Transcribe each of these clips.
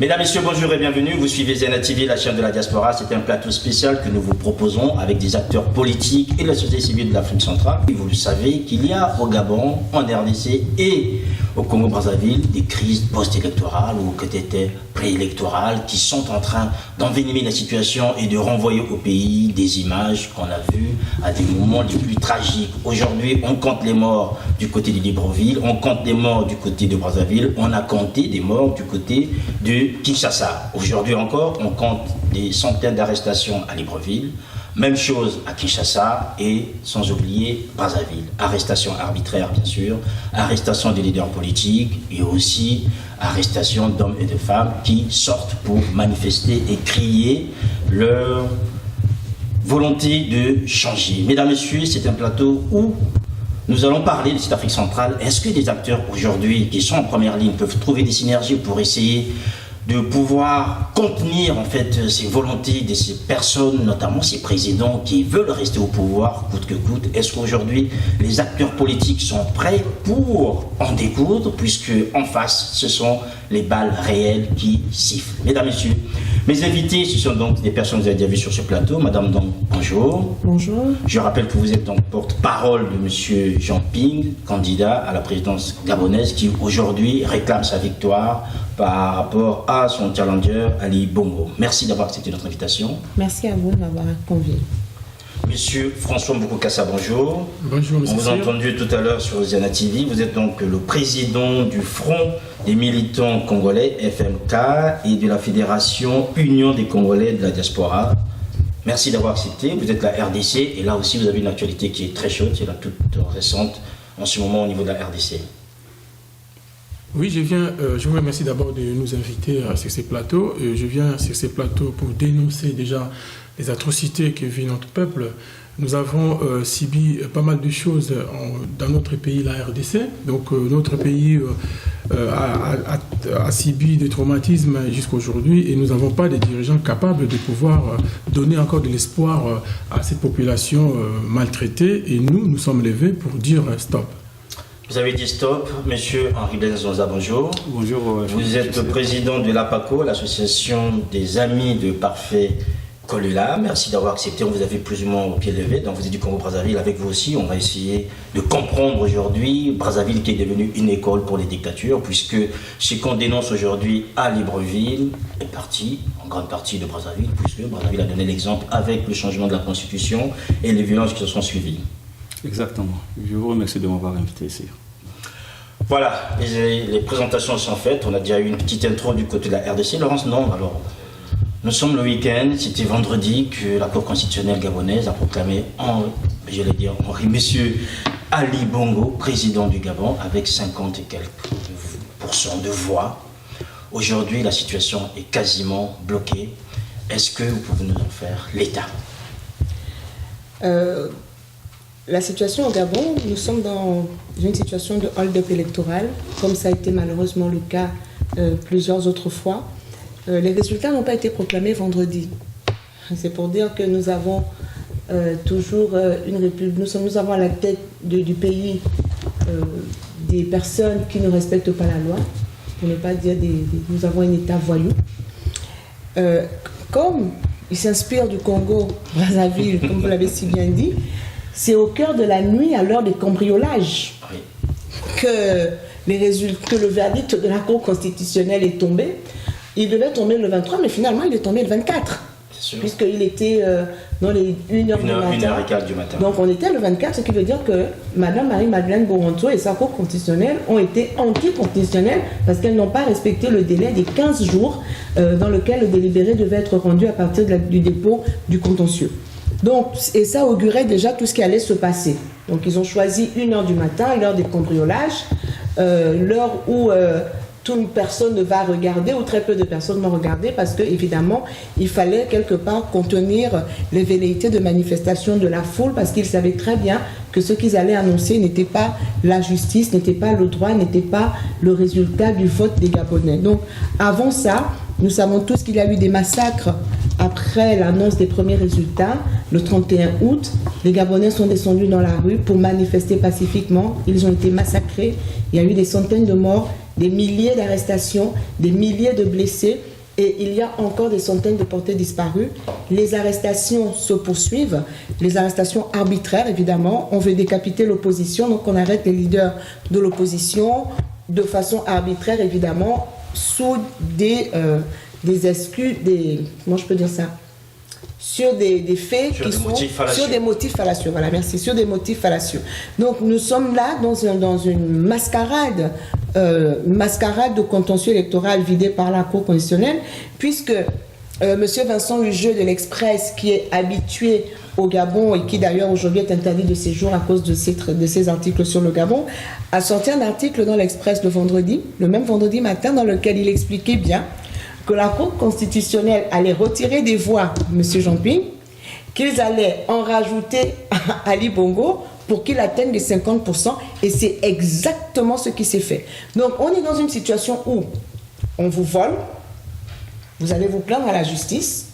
Mesdames, Messieurs, bonjour et bienvenue. Vous suivez Zena TV, la chaîne de la diaspora. C'est un plateau spécial que nous vous proposons avec des acteurs politiques et de la société civile de l'Afrique centrale. Et vous le savez qu'il y a au Gabon, en RDC et au Congo-Brazzaville des crises post-électorales ou peut-être préélectorales qui sont en train d'envenimer la situation et de renvoyer au pays des images qu'on a vues à des moments les plus tragiques. Aujourd'hui, on compte les morts du côté de Libreville, on compte les morts du côté de Brazzaville, on a compté des morts du côté de Kinshasa. Aujourd'hui encore, on compte des centaines d'arrestations à Libreville. Même chose à Kinshasa et sans oublier Brazzaville. Arrestation arbitraire bien sûr, arrestation des leaders politiques et aussi arrestation d'hommes et de femmes qui sortent pour manifester et crier leur volonté de changer. Mesdames, Messieurs, c'est un plateau où nous allons parler de cette Afrique centrale. Est-ce que des acteurs aujourd'hui qui sont en première ligne peuvent trouver des synergies pour essayer de pouvoir contenir en fait ces volontés de ces personnes, notamment ces présidents qui veulent rester au pouvoir coûte que coûte? Est-ce qu'aujourd'hui les acteurs politiques sont prêts pour en découdre, puisque en face ce sont les balles réelles qui sifflent? Mesdames, Messieurs, mes invités, ce sont donc des personnes que vous avez déjà vues sur ce plateau. Madame, donc, bonjour. Bonjour. Je rappelle que vous êtes donc porte-parole de Monsieur Jean Ping, candidat à la présidence gabonaise, qui aujourd'hui réclame sa victoire par rapport à son challenger Ali Bongo. Merci d'avoir accepté notre invitation. Merci à vous de m'avoir convié. Monsieur François Mbukukassa, bonjour. Bonjour, monsieur. On vous a entendu tout à l'heure sur Zena TV. Vous êtes donc le président du Front des militants congolais, FMK, et de la Fédération Union des Congolais de la diaspora. Merci d'avoir accepté. Vous êtes la RDC et là aussi vous avez une actualité qui est très chaude, c'est la toute récente en ce moment au niveau de la RDC. Oui, je vous remercie d'abord de nous inviter sur ces plateaux. Je viens sur ces plateaux pour dénoncer déjà les atrocités que vit notre peuple. Nous avons subi pas mal de choses dans notre pays, la RDC. Donc notre pays a subi des traumatismes jusqu'à aujourd'hui et nous n'avons pas de dirigeants capables de pouvoir donner encore de l'espoir à cette population maltraitée. Et nous sommes levés pour dire stop. Vous avez dit stop, monsieur Henri Benzonza, bonjour. Bonjour. Vous êtes le président de l'APACO, l'association des amis de Parfait Kolula. Merci d'avoir accepté, on vous a vu plus ou moins au pied levé, donc vous êtes du Congo-Brazzaville avec vous aussi. On va essayer de comprendre aujourd'hui Brazzaville qui est devenue une école pour les dictatures, puisque ce qu'on dénonce aujourd'hui à Libreville est parti, en grande partie de Brazzaville, puisque Brazzaville a donné l'exemple avec le changement de la constitution et les violences qui se sont suivies. Exactement. Je vous remercie de m'avoir invité ici. Voilà, les présentations sont faites. On a déjà eu une petite intro du côté de la RDC. Laurence, non, alors, nous sommes le week-end. C'était vendredi que la Cour constitutionnelle gabonaise a proclamé, Henri Monsieur Ali Bongo, président du Gabon, avec 50 et quelques % de voix. Aujourd'hui, la situation est quasiment bloquée. Est-ce que vous pouvez nous en faire l'état? La situation au Gabon, nous sommes dans une situation de hold-up électoral, comme ça a été malheureusement le cas plusieurs autres fois. Les résultats n'ont pas été proclamés vendredi. C'est pour dire que nous avons toujours une république. Nous avons à la tête du pays des personnes qui ne respectent pas la loi, pour ne pas dire nous avons un État voyou. Comme il s'inspire du Congo, Brazzaville, comme vous l'avez si bien dit, c'est au cœur de la nuit, à l'heure des cambriolages, que le verdict de la Cour constitutionnelle est tombé. Il devait tomber le 23, mais finalement, il est tombé le 24. Puisqu'il était dans les 1h du matin. Donc, on était le 24, ce qui veut dire que Mme Marie-Madeleine Boronto et sa Cour constitutionnelle ont été anticonstitutionnelles parce qu'elles n'ont pas respecté le délai des 15 jours dans lequel le délibéré devait être rendu à partir du dépôt du contentieux. Donc, et ça augurait déjà tout ce qui allait se passer. Donc, ils ont choisi 1h du matin, l'heure des cambriolages, l'heure où toute personne ne va regarder, ou très peu de personnes vont regarder, parce qu'évidemment, il fallait quelque part contenir les velléités de manifestation de la foule, parce qu'ils savaient très bien que ce qu'ils allaient annoncer n'était pas la justice, n'était pas le droit, n'était pas le résultat du vote des Gabonais. Donc, avant ça, nous savons tous qu'il y a eu des massacres après l'annonce des premiers résultats. Le 31 août, les Gabonais sont descendus dans la rue pour manifester pacifiquement. Ils ont été massacrés. Il y a eu des centaines de morts, des milliers d'arrestations, des milliers de blessés. Et il y a encore des centaines de portés disparus. Les arrestations se poursuivent, les arrestations arbitraires évidemment. On veut décapiter l'opposition, donc on arrête les leaders de l'opposition de façon arbitraire évidemment, sous des excuses, comment je peux dire ça, sur des faits sur qui des sont motifs fallacieux. sur des motifs fallacieux. Voilà, merci, sur des motifs fallacieux. Donc nous sommes là dans une mascarade de contentieux électoral vidé par la Cour constitutionnelle, puisque Monsieur Vincent Hugeux de l'Express, qui est habitué au Gabon et qui d'ailleurs aujourd'hui est interdit de séjour à cause de ces articles sur le Gabon, a sorti un article dans l'Express le même vendredi matin, dans lequel il expliquait bien que la Cour constitutionnelle allait retirer des voix M. Jean-Ping, qu'ils allaient en rajouter à Ali Bongo pour qu'il atteigne les 50%, et c'est exactement ce qui s'est fait. Donc on est dans une situation où on vous vole, vous allez vous plaindre à la justice,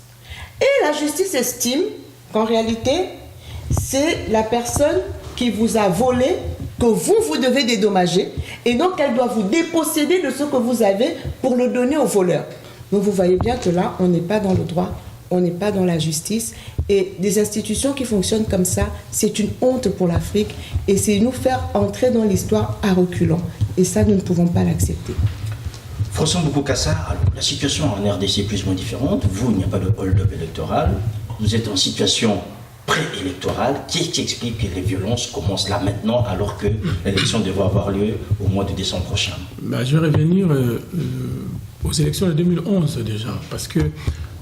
et la justice estime qu'en réalité, c'est la personne qui vous a volé que vous devez dédommager, et donc elle doit vous déposséder de ce que vous avez pour le donner au voleur. Donc vous voyez bien que là, on n'est pas dans le droit, on n'est pas dans la justice, et des institutions qui fonctionnent comme ça, c'est une honte pour l'Afrique, et c'est nous faire entrer dans l'histoire à reculons, et ça, nous ne pouvons pas l'accepter. François Bokassa, alors la situation en RDC est plus ou moins différente. Vous, il n'y a pas de hold-up électoral. Vous êtes en situation préélectorale. Qu'est-ce qui explique que les violences commencent là maintenant, alors que l'élection devrait avoir lieu au mois de décembre prochain? Je vais revenir aux élections de 2011 déjà, parce que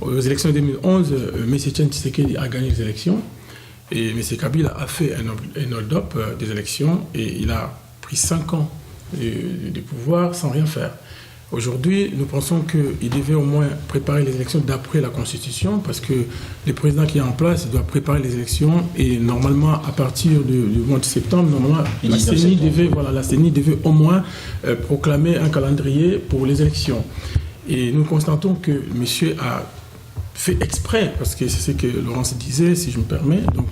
aux élections de 2011, M. Etienne Tshisekedi a gagné les élections, et M. Kabila a fait un hold-up des élections, et il a pris 5 ans de pouvoir sans rien faire. Aujourd'hui, nous pensons qu'il devait au moins préparer les élections d'après la Constitution, parce que le président qui est en place doit préparer les élections, et normalement, à partir du mois de septembre, normalement, la CENI devait au moins proclamer un calendrier pour les élections. Et nous constatons que monsieur a fait exprès, parce que c'est ce que Laurence disait, si je me permets, donc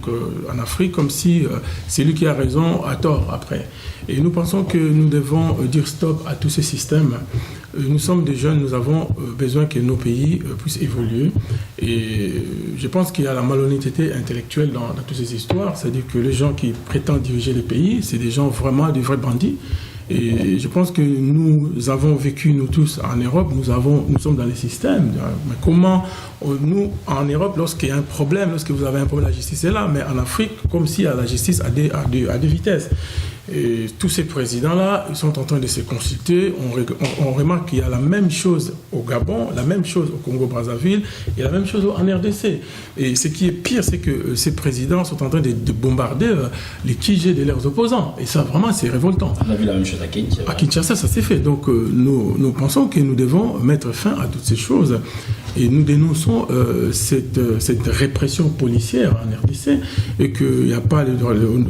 en Afrique, comme si c'est lui qui a raison, a tort après. Et nous pensons que nous devons dire stop à tous ces systèmes. Nous sommes des jeunes, nous avons besoin que nos pays puissent évoluer. Et je pense qu'il y a la malhonnêteté intellectuelle dans toutes ces histoires, c'est-à-dire que les gens qui prétendent diriger les pays, c'est des gens vraiment des vrais bandits. Et je pense que nous avons vécu, nous tous, en Europe, nous sommes dans les systèmes. Mais comment, nous, en Europe, lorsqu'il y a un problème, lorsque vous avez un problème, la justice est là, mais en Afrique, comme si la justice a des vitesses. Et tous ces présidents-là, ils sont en train de se consulter. On remarque qu'il y a la même chose au Gabon, la même chose au Congo-Brazzaville et la même chose en RDC. Et ce qui est pire, c'est que ces présidents sont en train de bombarder les QG de leurs opposants. Et ça, vraiment, c'est révoltant. On a vu la même chose à Kinshasa. À Kinshasa, ça s'est fait. Donc, nous pensons que nous devons mettre fin à toutes ces choses. Et nous dénonçons cette répression policière en RDC, et qu'il n'y a pas,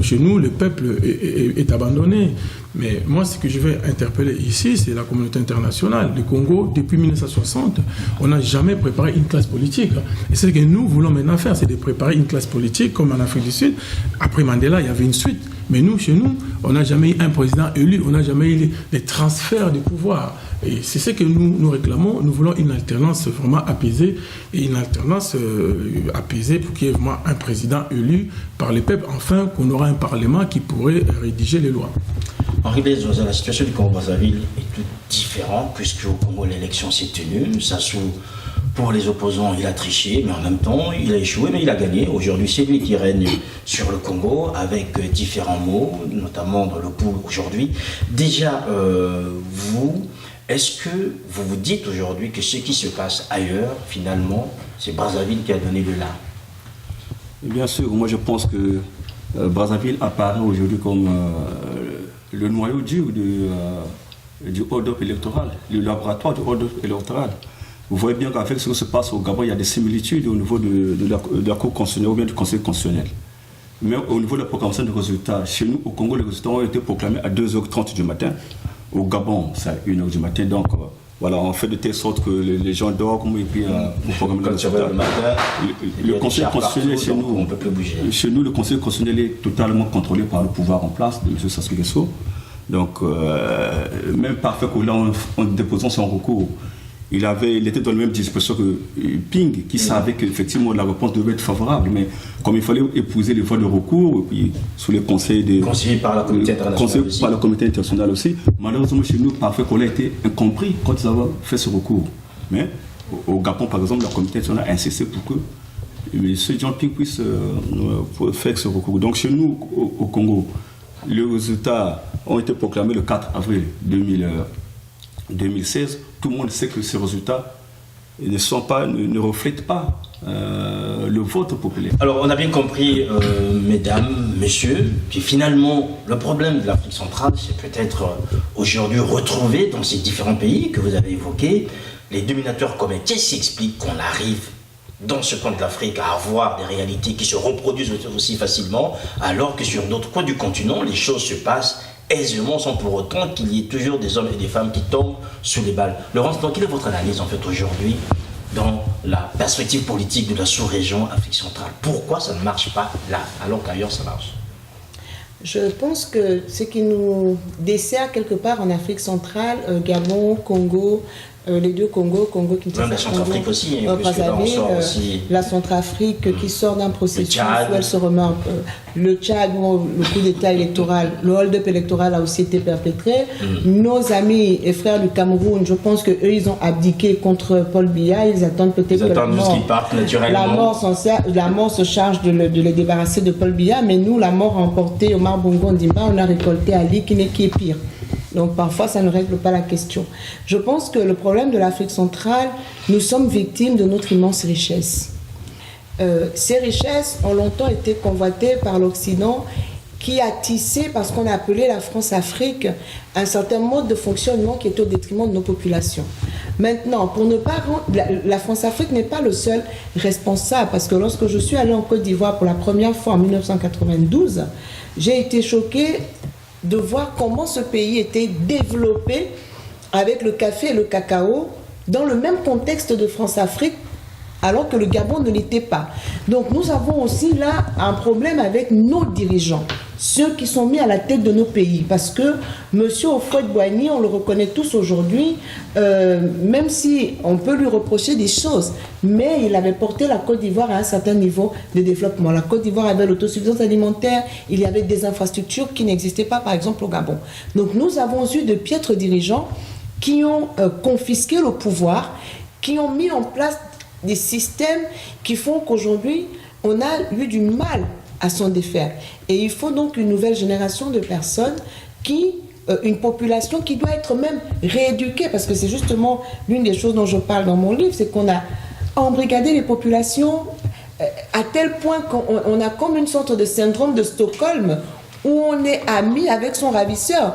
chez nous, le peuple est abandonné. Mais moi, ce que je vais interpeller ici, c'est la communauté internationale. Le Congo, depuis 1960, on n'a jamais préparé une classe politique. Et c'est ce que nous voulons maintenant faire, c'est de préparer une classe politique comme en Afrique du Sud. Après Mandela, il y avait une suite. Mais nous, chez nous, on n'a jamais eu un président élu, on n'a jamais eu les transferts de pouvoir. Et c'est ce que nous réclamons. Nous voulons une alternance vraiment apaisée, et une alternance apaisée pour qu'il y ait vraiment un président élu par les peuples, enfin qu'on aura un parlement qui pourrait rédiger les lois. Henri Blaise, la situation du Congo-Brazzaville est toute différente, puisque au Congo, l'élection s'est tenue. Pour les opposants, il a triché, mais en même temps, il a échoué, mais il a gagné. Aujourd'hui, c'est lui qui règne sur le Congo, avec différents mots, notamment dans le pouls aujourd'hui. Déjà, est-ce que vous vous dites aujourd'hui que ce qui se passe ailleurs, finalement, c'est Brazzaville qui a donné le là? Bien sûr, moi je pense que Brazzaville apparaît aujourd'hui comme le noyau dur du hold-up électoral, le laboratoire du hold-up électoral. Vous voyez bien qu'avec ce qui se passe au Gabon, il y a des similitudes au niveau de la Cour constitutionnelle ou bien du Conseil constitutionnel. Mais au niveau de la proclamation des résultats, chez nous, au Congo, les résultats ont été proclamés à 2h30 du matin. Au Gabon, c'est à 1h du matin. Donc, voilà, on fait de telle sorte que les gens dorment et puis vous programmez les résultats. Le Conseil constitutionnel, chez nous, le Conseil constitutionnel est totalement contrôlé par le pouvoir en place de M. Sassou Nguesso. Donc, même parfait que là, en déposant son recours, il était dans la même disposition que Ping, qui savait qu'effectivement la réponse devait être favorable, mais comme il fallait épouser les voies de recours, et puis sous les conseils des... Conseillé par la communauté internationale aussi. Par la communauté internationale aussi. Malheureusement, chez nous, parfois, qu'on a été incompris quand ils avaient fait ce recours. Mais au Gabon, par exemple, la communauté internationale a insisté pour que M. John Ping puisse faire ce recours. Donc chez nous, au Congo, les résultats ont été proclamés le 4 avril 2016. Tout le monde sait que ces résultats ne reflètent pas le vote populaire. Alors, on a bien compris, mesdames, messieurs, que finalement, le problème de l'Afrique centrale, c'est peut-être aujourd'hui retrouvé dans ces différents pays que vous avez évoqués. Les dominateurs communs, qu'est-ce qui explique qu'on arrive dans ce coin de l'Afrique à avoir des réalités qui se reproduisent aussi facilement, alors que sur d'autres coins du continent, les choses se passent aisément sans pour autant qu'il y ait toujours des hommes et des femmes qui tombent sous les balles. Laurence, quelle est votre analyse en fait aujourd'hui dans la perspective politique de la sous-région Afrique centrale? Pourquoi ça ne marche pas là, alors qu'ailleurs ça marche? Je pense que ce qui nous dessert quelque part en Afrique centrale, Gabon, Congo, les deux Congo, Kinshasa, même la Centrafrique aussi, Brazzaville, la Centrafrique qui sort d'un processus où elle se remet un peu. Le Tchad, où le coup d'État électoral, le hold-up électoral a aussi été perpétré. Nos amis et frères du Cameroun, je pense qu'eux, ils ont abdiqué contre Paul Biya. Ils attendent peut-être que la mort se charge de les débarrasser de Paul Biya. Mais nous, la mort a emporté Omar Bongo Ondimba, on a récolté Ali qui est pire. Donc parfois, ça ne règle pas la question. Je pense que le problème de l'Afrique centrale, nous sommes victimes de notre immense richesse. Ces richesses ont longtemps été convoitées par l'Occident qui a tissé, parce qu'on a appelé la France-Afrique, un certain mode de fonctionnement qui est au détriment de nos populations. Maintenant, pour ne pas rendre, la France-Afrique n'est pas le seul responsable, parce que lorsque je suis allée en Côte d'Ivoire pour la première fois en 1992, j'ai été choquée de voir comment ce pays était développé avec le café et le cacao dans le même contexte de France-Afrique, alors que le Gabon ne l'était pas. Donc nous avons aussi là un problème avec nos dirigeants, ceux qui sont mis à la tête de nos pays, parce que M. Houphouët-Boigny, on le reconnaît tous aujourd'hui, même si on peut lui reprocher des choses, mais il avait porté la Côte d'Ivoire à un certain niveau de développement. La Côte d'Ivoire avait l'autosuffisance alimentaire, il y avait des infrastructures qui n'existaient pas, par exemple, au Gabon. Donc nous avons eu de piètres dirigeants qui ont confisqué le pouvoir, qui ont mis en place des systèmes qui font qu'aujourd'hui, on a eu du mal à s'en défaire. Et il faut donc une nouvelle génération de personnes une population qui doit être même rééduquée, parce que c'est justement l'une des choses dont je parle dans mon livre, c'est qu'on a embrigadé les populations à tel point qu'on a comme une sorte de syndrome de Stockholm, où on est ami avec son ravisseur.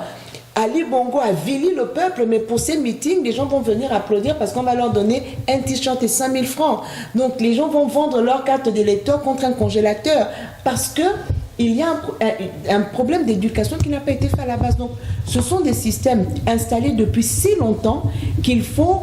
Ali Bongo a vili le peuple, mais pour ces meetings, les gens vont venir applaudir parce qu'on va leur donner un t-shirt et 5 000 francs. Donc les gens vont vendre leur carte d'électeur contre un congélateur parce qu'il y a un problème d'éducation qui n'a pas été fait à la base. Donc ce sont des systèmes installés depuis si longtemps qu'il faut,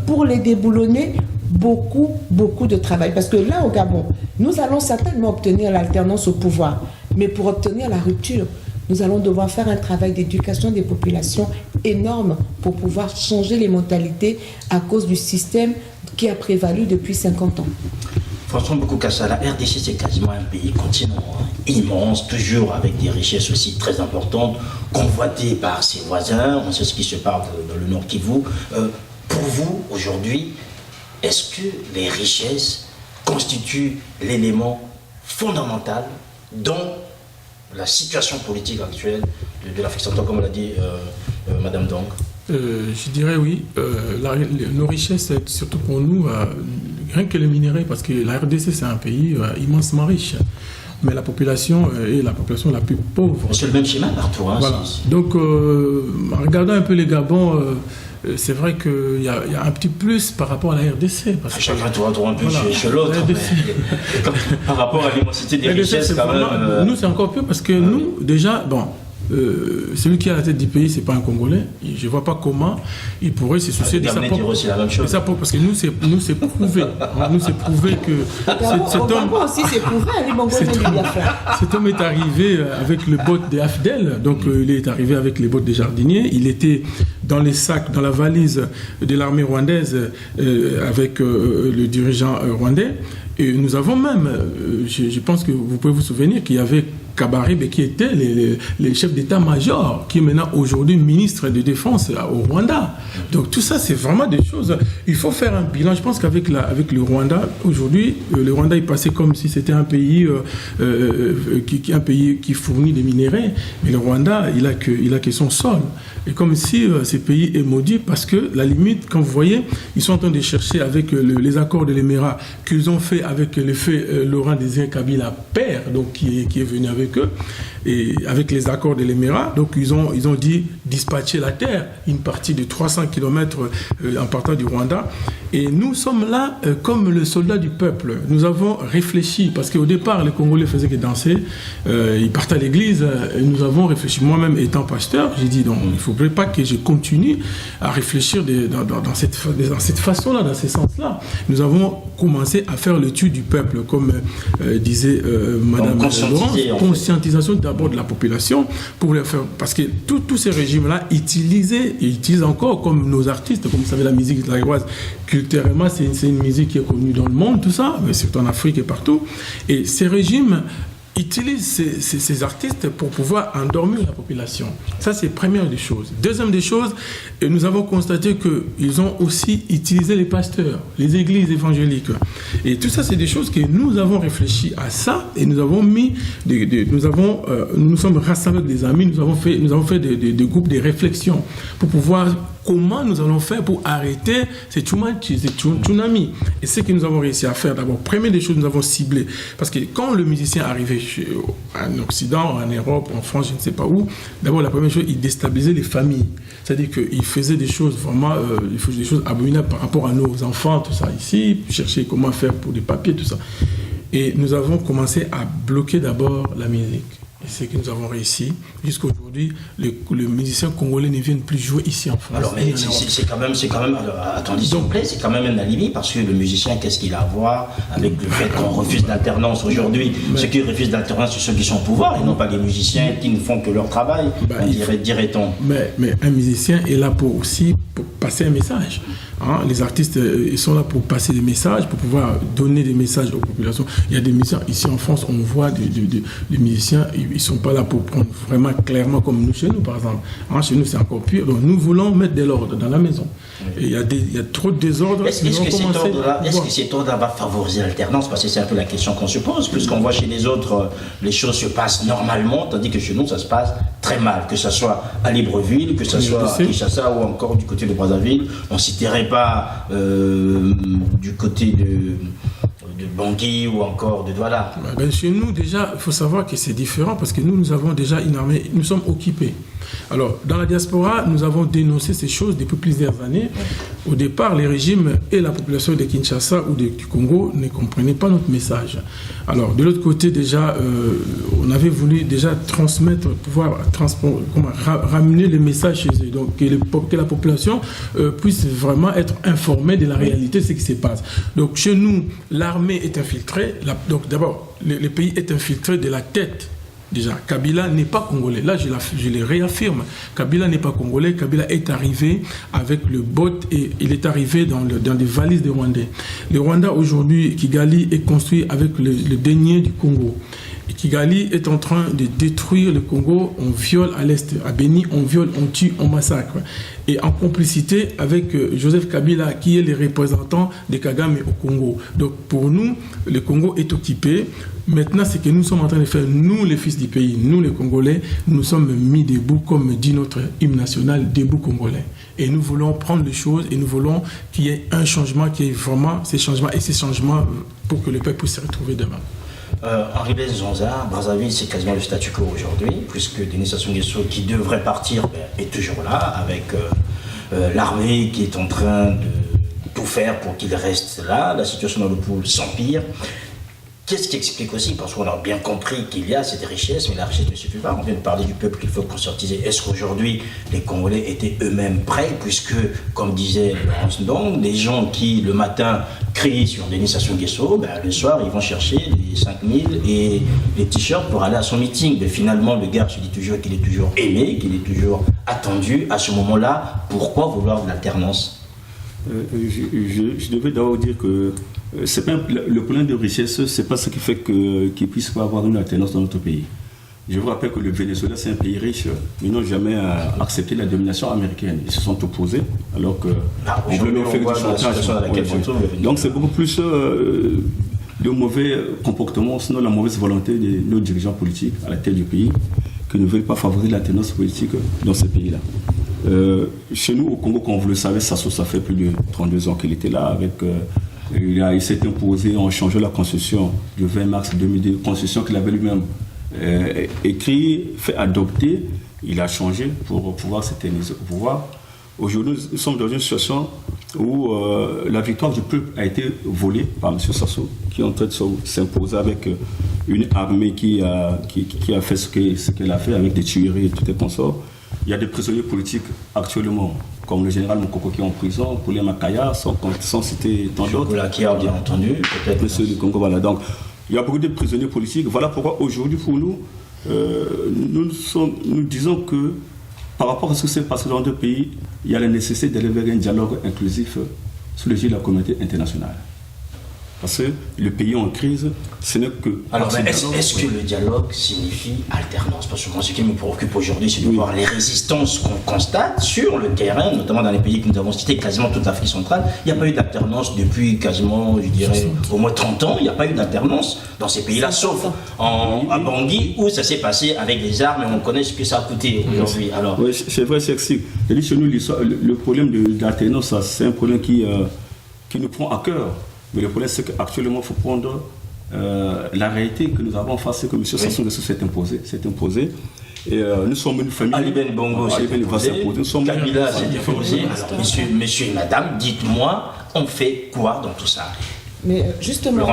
pour les déboulonner, beaucoup de travail. Parce que là, au Gabon, nous allons certainement obtenir l'alternance au pouvoir, mais pour obtenir la rupture, nous allons devoir faire un travail d'éducation des populations énorme pour pouvoir changer les mentalités à cause du système qui a prévalu depuis 50 ans. François Bokukassa, la RDC, c'est quasiment un pays continent immense, toujours avec des richesses aussi très importantes, convoitées par ses voisins. On sait ce qui se passe dans le Nord Kivu. Pour vous, aujourd'hui, est-ce que les richesses constituent l'élément fondamental dans la situation politique actuelle de l'Afrique centrale, comme l'a dit Madame Dong? Je dirais oui. Nos richesses, surtout pour nous, rien que les minéraux, parce que la RDC, c'est un pays immensement riche. Mais la population est la population la plus pauvre. C'est le même schéma partout. Hein, voilà. Donc, en regardant un peu les Gabons, c'est vrai qu'il y a un petit plus par rapport à la RDC. Parce que chacun tourne un peu chez l'autre. Par rapport à l'immensité des richesses, quand même. Nous, c'est encore plus parce que nous, déjà, celui qui est à la tête du pays, c'est pas un Congolais. Je ne vois pas comment il pourrait se soucier de sa propre. Parce que nous, c'est prouvé. Nous, c'est prouvé que cet homme est arrivé avec le bot des AFDEL. Donc, il est arrivé avec les bottes des jardiniers. Il était dans les sacs, dans la valise de l'armée rwandaise avec le dirigeant rwandais. Et nous avons même, je pense que vous pouvez vous souvenir qu'il y avait Kabarebe qui était les chefs d'état-major, qui est maintenant aujourd'hui ministre de défense au Rwanda. Donc tout ça, c'est vraiment des choses. Il faut faire un bilan. Je pense qu'avec le Rwanda, aujourd'hui, le Rwanda est passé comme si c'était un pays, qui fournit des minéraux, mais le Rwanda, il a que son sol. Et comme si ce pays est maudit parce que, la limite, quand vous voyez, ils sont en train de chercher avec les accords de l'Émirat qu'ils ont fait avec le fait Laurent Désiré Kabila père, donc qui est venu avec eux, et avec les accords de l'Émirat, donc ils ont dit dispatcher la terre, une partie de 300 km en partant du Rwanda. Et nous sommes là comme le soldat du peuple. Nous avons réfléchi, parce qu'au départ, les Congolais faisaient que danser, ils partaient à l'église, et nous avons réfléchi. Moi-même, étant pasteur, j'ai dit, non, il ne faudrait pas que je continue à réfléchir dans cette façon-là, dans ce sens-là. Nous avons commencé à faire l'étude du peuple, comme disait Madame Laurence, conscientisation d'abord de la population, pour les faire, parce que tous ces régimes-là utilisent encore, comme nos artistes, comme vous savez, la musique laïroise, culturellement, c'est une musique qui est connue dans le monde, tout ça, mais surtout en Afrique et partout. Et ces régimes utilisent ces artistes pour pouvoir endormir la population. Ça, c'est première des choses. Deuxième des choses, nous avons constaté qu'ils ont aussi utilisé les pasteurs, les églises évangéliques. Et tout ça, c'est des choses que nous avons réfléchi à ça et nous avons mis, nous sommes rassemblés avec des amis, nous avons fait des groupes de réflexion pour pouvoir comment nous allons faire pour arrêter ces tsunamis. Et ce que nous avons réussi à faire, d'abord, première des choses, nous avons ciblé. Parce que quand le musicien arrivait en Occident, en Europe, en France, je ne sais pas où, d'abord, la première chose, il déstabilisait les familles. C'est-à-dire qu'il faisait des choses vraiment, des choses abominables par rapport à nos enfants, tout ça ici, chercher comment faire pour des papiers, tout ça. Et nous avons commencé à bloquer d'abord la musique. Et c'est que nous avons réussi. Jusqu'à aujourd'hui, le musicien congolais ne vient plus jouer ici en France. Alors, mais c'est quand même, attendez s'il vous plaît, c'est quand même un alibi, parce que le musicien, qu'est-ce qu'il a à voir avec le fait qu'on refuse d'alternance aujourd'hui? Ceux qui refusent d'alternance, c'est ceux qui sont au pouvoir, et non pas les musiciens qui ne font que leur travail, dirait-on. Mais un musicien est là pour passer un message. Hein, les artistes, ils sont là pour passer des messages, pour pouvoir donner des messages aux populations. Il y a des musiciens, ici en France, on voit des musiciens, ils ne sont pas là pour prendre vraiment clairement comme nous chez nous, par exemple. Hein, chez nous, c'est encore pire. Donc, nous voulons mettre de l'ordre dans la maison. Et il y a trop de désordre. Est-ce que cet ordre-là va favoriser l'alternance? Parce que c'est un peu la question qu'on se pose, puisqu'on voit chez les autres, les choses se passent normalement, tandis que chez nous, ça se passe très mal. Que ce soit à Libreville, que ce soit à Kinshasa ou encore du côté de Brazzaville. On ne citerait pas du côté de Bangui ou encore de Douala. Chez nous, déjà, il faut savoir que c'est différent parce que nous avons déjà une armée, nous sommes occupés. Alors, dans la diaspora, nous avons dénoncé ces choses depuis plusieurs années. Au départ, les régimes et la population de Kinshasa ou du Congo ne comprenaient pas notre message. Alors, de l'autre côté, déjà, on avait voulu déjà transmettre, pouvoir ramener le message chez eux. Donc, que la population puisse vraiment être informée de la réalité de ce qui se passe. Donc, chez nous, l'armée est infiltrée. Donc, d'abord, le pays est infiltré de la tête. Déjà, Kabila n'est pas congolais. Là, je le réaffirme. Kabila n'est pas congolais. Kabila est arrivé avec le bot et il est arrivé dans des valises de Rwandais. Le Rwanda, aujourd'hui, Kigali est construit avec le denier du Congo. Et Kigali est en train de détruire le Congo. On viole à l'est. À Beni, on viole, on tue, on massacre. Et en complicité avec Joseph Kabila, qui est le représentant de Kagame au Congo. Donc, pour nous, le Congo est occupé. Maintenant, c'est que nous sommes en train de faire, nous les fils du pays, nous les Congolais, nous sommes mis debout, comme dit notre hymne national, debout Congolais. Et nous voulons prendre les choses et nous voulons qu'il y ait un changement, qu'il y ait vraiment ces changements pour que le peuple puisse se retrouver demain. Henri Blaise Zonza, Brazzaville, c'est quasiment le statu quo aujourd'hui, puisque Denis Sassou Nguesso, qui devrait partir, est toujours là, avec l'armée qui est en train de tout faire pour qu'il reste là. La situation dans le pôle s'empire. Qu'est-ce qui explique aussi, parce qu'on a bien compris qu'il y a cette richesse, mais la richesse ne suffit pas. On vient de parler du peuple qu'il faut conscientiser. Est-ce qu'aujourd'hui, les Congolais étaient eux-mêmes prêts, puisque, comme disait Laurence Ndong, les gens qui, le matin, crient sur Denis Sassou Nguesso, le soir, ils vont chercher les 5000 et les t-shirts pour aller à son meeting. Mais finalement, le gars se dit toujours qu'il est toujours aimé, qu'il est toujours attendu. À ce moment-là, pourquoi vouloir de l'alternance? Je devais d'abord dire que c'est pas le problème de richesse, c'est pas ce qui fait qu'il puisse pas avoir une alternance dans notre pays. Je vous rappelle que le Venezuela, c'est un pays riche, mais ils n'ont jamais accepté la domination américaine. Ils se sont opposés, alors que on voulait leur faire du chantage. Donc c'est beaucoup plus le mauvais comportement, sinon la mauvaise volonté de nos dirigeants politiques à la tête du pays, qui ne veulent pas favoriser l'alternance politique dans ce pays-là. Chez nous, au Congo, comme vous le savez, ça fait plus de 32 ans qu'il était là. Il s'est imposé en changeant la constitution du 20 mars 2002, constitution qu'il avait lui-même écrit, fait adopter. Il a changé pour pouvoir s'éterniser au pouvoir. Aujourd'hui, nous sommes dans une situation où la victoire du peuple a été volée par M. Sassou, qui est en train de s'imposer avec une armée qui a fait ce qu'elle a fait avec des tueries et tout et consorts. Il y a des prisonniers politiques actuellement, comme le général Mokoko qui est en prison, Poulé Makaya, sans citer tant d'autres. Qui a bien entendu, peut-être. Monsieur du Congo, voilà. Donc, il y a beaucoup de prisonniers politiques. Voilà pourquoi aujourd'hui, pour nous, nous disons que par rapport à ce qui s'est passé dans deux pays, il y a la nécessité d'aller vers un dialogue inclusif sous l'égide de la communauté internationale. Parce que le pays en crise, ce n'est que... Alors, est-ce que le dialogue signifie alternance? Parce que moi, ce qui me préoccupe aujourd'hui, c'est de voir les résistances qu'on constate sur le terrain, notamment dans les pays que nous avons cités, quasiment toute l'Afrique centrale. Il n'y a pas eu d'alternance depuis quasiment, je dirais, au moins 30 ans. Il n'y a pas eu d'alternance dans ces pays-là, sauf à Bangui, où ça s'est passé avec des armes, et on connaît ce que ça a coûté aujourd'hui. Alors... Oui, c'est vrai, c'est excessif. Chez nous, le problème de l'alternance, c'est un problème qui nous prend à cœur. Mais le problème, c'est qu'actuellement, il faut prendre la réalité que nous avons face, que M. Sassou Nguesso s'est imposé. Et nous sommes une famille. Ali Ben Bongo s'est imposé. Kabila s'est imposé. Alors, monsieur et madame, dites-moi, on fait quoi dans tout ça? Mais justement,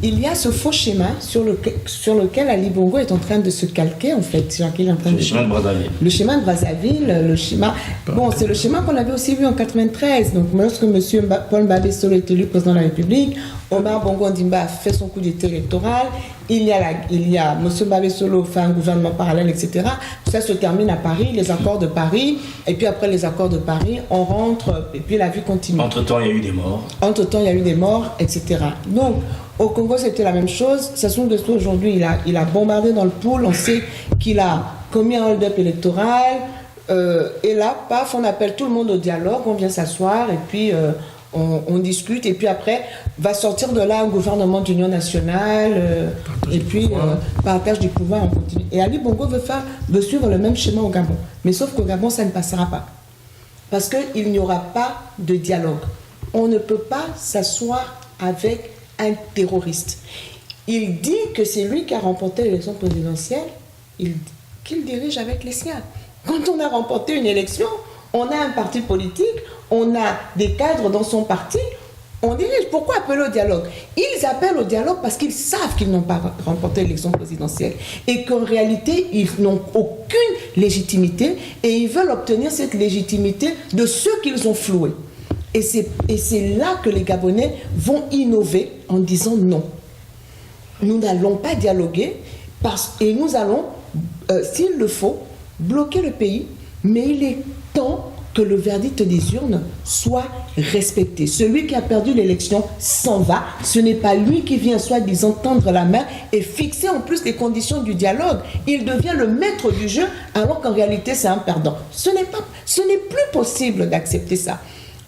il y a ce faux schéma sur lequel Ali Bongo est en train de se calquer, en fait. Le schéma de Brazzaville. Le schéma de Brazzaville, le schéma... Bon, c'est le schéma qu'on avait aussi vu en 93. Donc, lorsque M. Paul Mbabé Solo est élu président de la République, Omar Bongo Ondimba a fait son coup d'état électoral. Il y a M. Mbabé Solo fait un gouvernement parallèle, etc. Ça se termine à Paris, les accords de Paris. Et puis après les accords de Paris, on rentre et puis la vie continue. Entre-temps, il y a eu des morts. Etc. Donc, au Congo, c'était la même chose. Sassou Nguesso, aujourd'hui, il a bombardé dans le pool. On sait qu'il a commis un hold-up électoral. Et là, paf, on appelle tout le monde au dialogue. On vient s'asseoir et puis on discute. Et puis après, va sortir de là un gouvernement d'union nationale. Et puis, partage du pouvoir, on continue. Et Ali Bongo veut suivre le même schéma au Gabon. Mais sauf qu'au Gabon, ça ne passera pas. Parce qu'il n'y aura pas de dialogue. On ne peut pas s'asseoir avec un terroriste. Il dit que c'est lui qui a remporté l'élection présidentielle, qu'il dirige avec les siens. Quand on a remporté une élection, on a un parti politique, on a des cadres dans son parti, on dirige. Pourquoi appeler au dialogue? Ils appellent au dialogue parce qu'ils savent qu'ils n'ont pas remporté l'élection présidentielle et qu'en réalité, ils n'ont aucune légitimité et ils veulent obtenir cette légitimité de ceux qu'ils ont floués. Et c'est là que les Gabonais vont innover en disant non. Nous n'allons pas dialoguer et nous allons, s'il le faut, bloquer le pays. Mais il est temps que le verdict des urnes soit respecté. Celui qui a perdu l'élection s'en va. Ce n'est pas lui qui vient soi-disant tendre la main et fixer en plus les conditions du dialogue. Il devient le maître du jeu alors qu'en réalité c'est un perdant. Ce n'est plus possible d'accepter ça.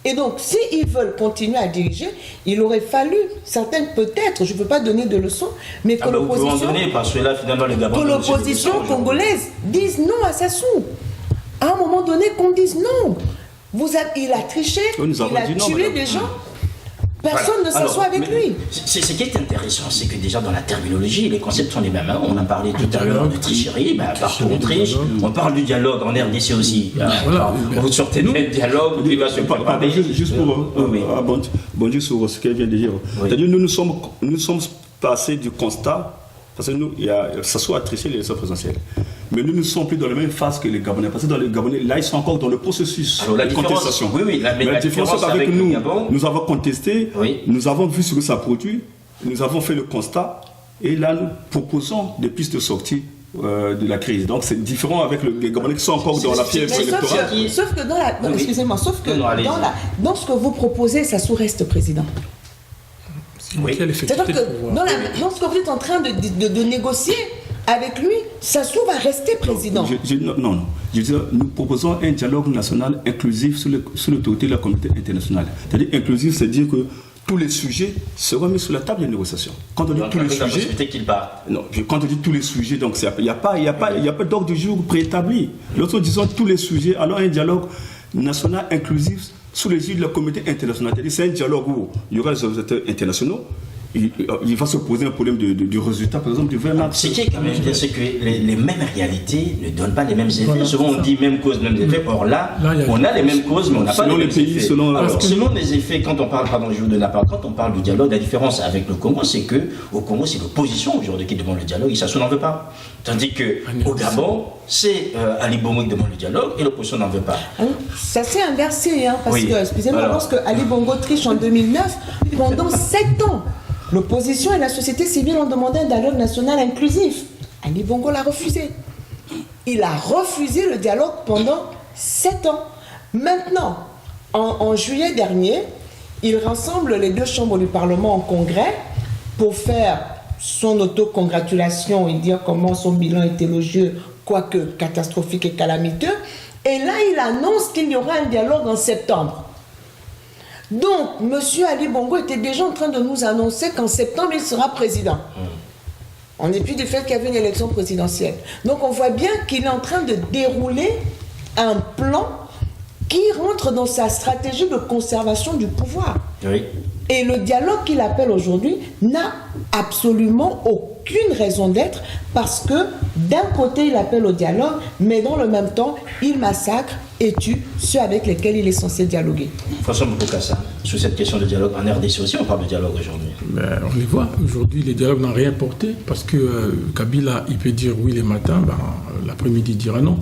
Et donc, s'ils veulent continuer à diriger, il aurait fallu, certaines peut-être, je ne veux pas donner de leçons, mais que l'opposition congolaise dise non à Sassou. À un moment donné, qu'on dise non. Il a triché, il a tué des gens. Personne ne s'assoit avec lui. Ce qui est intéressant, c'est que déjà dans la terminologie, les concepts sont les mêmes. On a parlé tout à l'heure de tricherie, partout on triche. On parle du dialogue en RDC aussi. Vous sortez du dialogue, il va se parler. Juste pour bondir sur ce qu'elle vient de dire. C'est-à-dire nous sommes passer du constat, parce que nous, ça soit à tricher les élections présidentielles. Mais nous ne sommes plus dans la même phase que les Gabonais. Parce que dans les Gabonais, là, ils sont encore dans le processus de contestation. Oui, la différence avec nous, nous avons contesté, oui. Nous avons vu ce que ça produit, nous avons fait le constat, et là, nous proposons des pistes de sortie de la crise. Donc, c'est différent avec les Gabonais qui sont encore dans la fièvre électorale. Sauf que dans la... Non, excusez-moi, sauf que dans ce que vous proposez, ça sous-reste président. Oui. C'est-à-dire que dans ce que vous êtes en train de négocier avec lui, Sassou va rester président. Non. Je veux dire, nous proposons un dialogue national inclusif sous l'autorité de la communauté internationale. C'est-à-dire inclusif, c'est dire que tous les sujets seront mis sur la table de négociation. Quand on dit tous les sujets, quand on dit tous les sujets, donc il n'y a pas d'ordre du jour préétabli. Lorsque nous disons tous les sujets, alors un dialogue national inclusif sous l'égide de la communauté internationale. C'est un dialogue où il y aura les observateurs internationaux. Il va se poser un problème du résultat, par exemple, du 20 mars. Ce qui est quand même bien, c'est que les mêmes réalités ne donnent pas les mêmes effets. Voilà, souvent, on dit même cause, mêmes effets. Or là, on a les mêmes causes, mais on n'a pas les mêmes effets. Selon les effets, quand on parle, je vous donne la parole, quand on parle du dialogue, la différence avec le Congo, c'est qu'au Congo, c'est l'opposition aujourd'hui qui demande le dialogue, et Sassou n'en veut pas. Tandis qu'au Gabon, c'est Ali Bongo qui demande le dialogue, et l'opposition n'en veut pas. Ça s'est inversé, parce que, excusez-moi, lorsque Ali Bongo triche en 2009, pendant 7 ans, l'opposition et la société civile ont demandé un dialogue national inclusif. Ali Bongo l'a refusé. Il a refusé le dialogue pendant 7 ans. Maintenant, en juillet dernier, il rassemble les 2 chambres du Parlement en congrès pour faire son autocongratulation et dire comment son bilan est élogieux, quoique catastrophique et calamiteux. Et là, il annonce qu'il y aura un dialogue en septembre. Donc, M. Ali Bongo était déjà en train de nous annoncer qu'en septembre, il sera président. En dépit du fait qu'il y avait une élection présidentielle. Donc, on voit bien qu'il est en train de dérouler un plan qui rentre dans sa stratégie de conservation du pouvoir. Oui. Et le dialogue qu'il appelle aujourd'hui n'a absolument aucune raison d'être parce que d'un côté, il appelle au dialogue, mais dans le même temps, il massacre et tue ceux avec lesquels il est censé dialoguer. François Mbokassa, sur cette question de dialogue, en RDC aussi, on parle de dialogue aujourd'hui. On les voit. Aujourd'hui, les dialogues n'ont rien porté parce que Kabila, il peut dire oui les matins, l'après-midi, il dira non.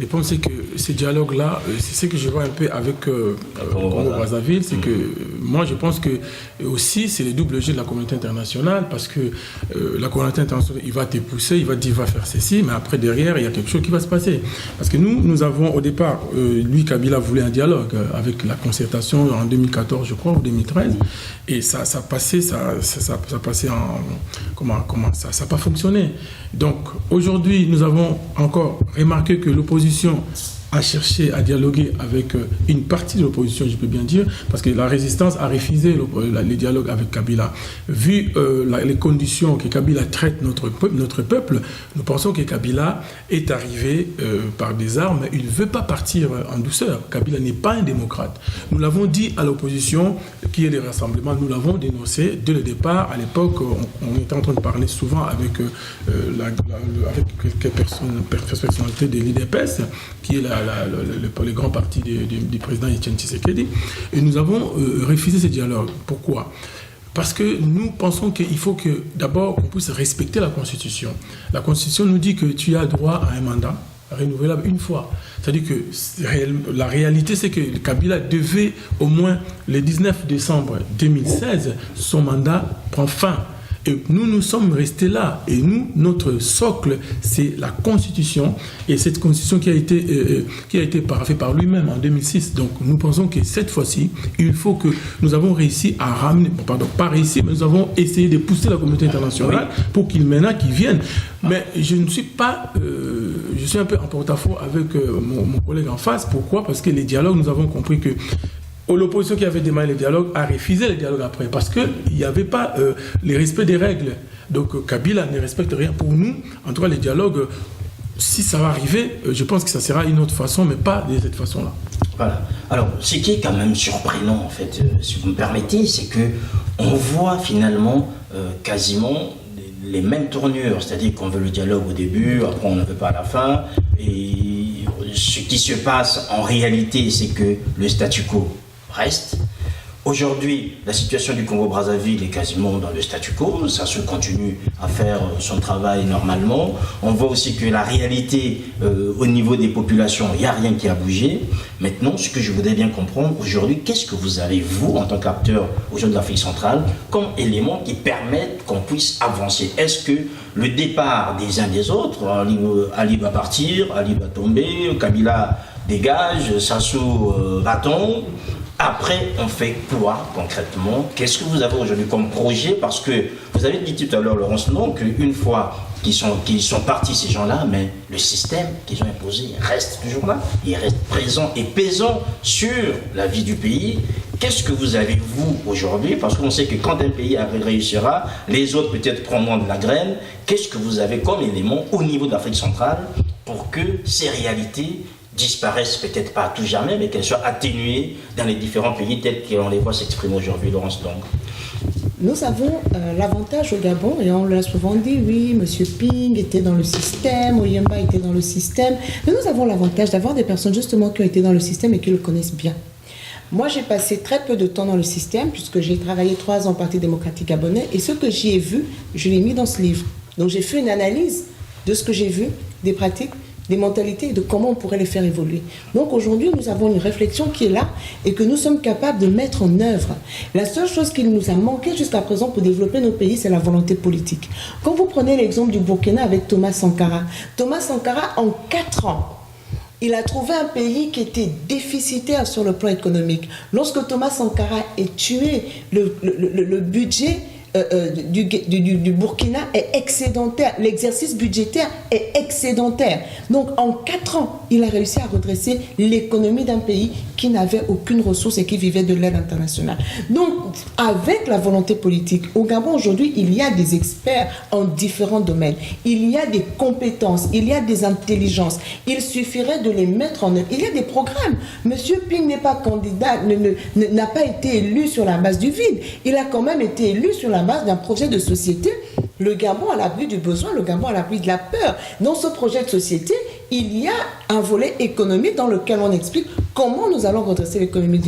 Le problème, c'est que ces dialogues-là, c'est ce que je vois un peu avec Congo-Brazzaville, c'est que moi, je pense que aussi, c'est le double jeu de la communauté internationale, parce que la communauté internationale, il va te pousser, il va te dire, va faire ceci, mais après, derrière, il y a quelque chose qui va se passer. Parce que nous avons, au départ, lui, Kabila voulait un dialogue avec la concertation en 2014, je crois, ou 2013, et ça passait en... Comment ça n'a pas fonctionné. Donc, aujourd'hui, nous avons encore remarqué que l'opposition a cherché à dialoguer avec une partie de l'opposition, je peux bien dire, parce que la résistance a refusé les dialogues avec Kabila. Vu les conditions que Kabila traite notre peuple, nous pensons que Kabila est arrivé par des armes. Il ne veut pas partir en douceur. Kabila n'est pas un démocrate. Nous l'avons dit à l'opposition, qui est les rassemblements, nous l'avons dénoncé dès le départ. À l'époque, on était en train de parler souvent avec quelques personnalités de l'IDPS, qui est le grand parti du président Etienne Tshisekedi, et nous avons refusé ce dialogue. Pourquoi ? Parce que nous pensons qu'il faut que d'abord on puisse respecter la Constitution. La Constitution nous dit que tu as droit à un mandat renouvelable une fois. C'est-à-dire que la réalité, c'est que Kabila devait au moins le 19 décembre 2016, son mandat prend fin. Et nous sommes restés là. Et nous, notre socle, c'est la Constitution. Et cette Constitution qui a été paraphée par lui-même en 2006. Donc, nous pensons que cette fois-ci, il faut que nous avons réussi à ramener, pas réussi, mais nous avons essayé de pousser la communauté internationale pour qu'ils viennent. Mais je ne suis pas... je suis un peu en porte-à-faux avec mon collègue en face. Pourquoi ? Parce que les dialogues, nous avons compris que l'opposition qui avait démarré le dialogue a refusé le dialogue après, parce qu'il n'y avait pas le respect des règles. Donc Kabila ne respecte rien. Pour nous, en tout cas, les dialogues, si ça va arriver, je pense que ça sera une autre façon, mais pas de cette façon-là. Voilà. Alors, ce qui est quand même surprenant, en fait, si vous me permettez, c'est qu'on voit finalement quasiment les mêmes tournures, c'est-à-dire qu'on veut le dialogue au début, après on ne veut pas à la fin, et ce qui se passe en réalité, c'est que le statu quo reste. Aujourd'hui, la situation du Congo-Brazzaville est quasiment dans le statu quo. Ça se continue à faire son travail normalement. On voit aussi que la réalité au niveau des populations, il n'y a rien qui a bougé. Maintenant, ce que je voudrais bien comprendre aujourd'hui, qu'est-ce que vous avez, vous, en tant qu'acteur aujourd'hui de l'Afrique centrale, comme éléments qui permettent qu'on puisse avancer? Est-ce que le départ des uns des autres, Ali va partir, Ali va tomber, Kabila dégage, Sassou va-t-on? Après, on fait quoi concrètement? Qu'est-ce que vous avez aujourd'hui comme projet? Parce que vous avez dit tout à l'heure, Laurence, non, qu'une fois qu'ils sont partis, ces gens-là, mais le système qu'ils ont imposé reste toujours là. Il reste présent et pesant sur la vie du pays. Qu'est-ce que vous avez, vous, aujourd'hui? Parce qu'on sait que quand un pays réussira, les autres peut-être prendront de la graine. Qu'est-ce que vous avez comme élément au niveau de l'Afrique centrale pour que ces réalités disparaissent, peut-être pas à tout jamais, mais qu'elles soient atténuées dans les différents pays tels qu'on les voit s'exprimer aujourd'hui, Laurence Long? Nous avons l'avantage au Gabon, et on l'a souvent dit, oui, M. Ping était dans le système, Oyemba était dans le système, mais nous avons l'avantage d'avoir des personnes justement qui ont été dans le système et qui le connaissent bien. Moi, j'ai passé très peu de temps dans le système, puisque j'ai travaillé 3 ans au Parti démocratique gabonais, et ce que j'y ai vu, je l'ai mis dans ce livre. Donc j'ai fait une analyse de ce que j'ai vu, des pratiques, des mentalités et de comment on pourrait les faire évoluer. Donc aujourd'hui, nous avons une réflexion qui est là et que nous sommes capables de mettre en œuvre. La seule chose qui nous a manqué jusqu'à présent pour développer nos pays, c'est la volonté politique. Quand vous prenez l'exemple du Burkina avec Thomas Sankara, en 4 ans, il a trouvé un pays qui était déficitaire sur le plan économique. Lorsque Thomas Sankara est tué, le budget du Burkina est excédentaire. L'exercice budgétaire est excédentaire. Donc, en 4 ans, il a réussi à redresser l'économie d'un pays qui n'avait aucune ressource et qui vivait de l'aide internationale. Donc, avec la volonté politique, au Gabon, aujourd'hui, il y a des experts en différents domaines. Il y a des compétences, il y a des intelligences. Il suffirait de les mettre en œuvre. Il y a des programmes. Monsieur Ping n'est pas candidat, n'a pas été élu sur la base du vide. Il a quand même été élu sur la base d'un projet de société. Le Gabon à l'abri du besoin, le Gabon à l'abri de la peur. Dans ce projet de société, il y a un volet économique dans lequel on explique comment nous allons redresser l'économie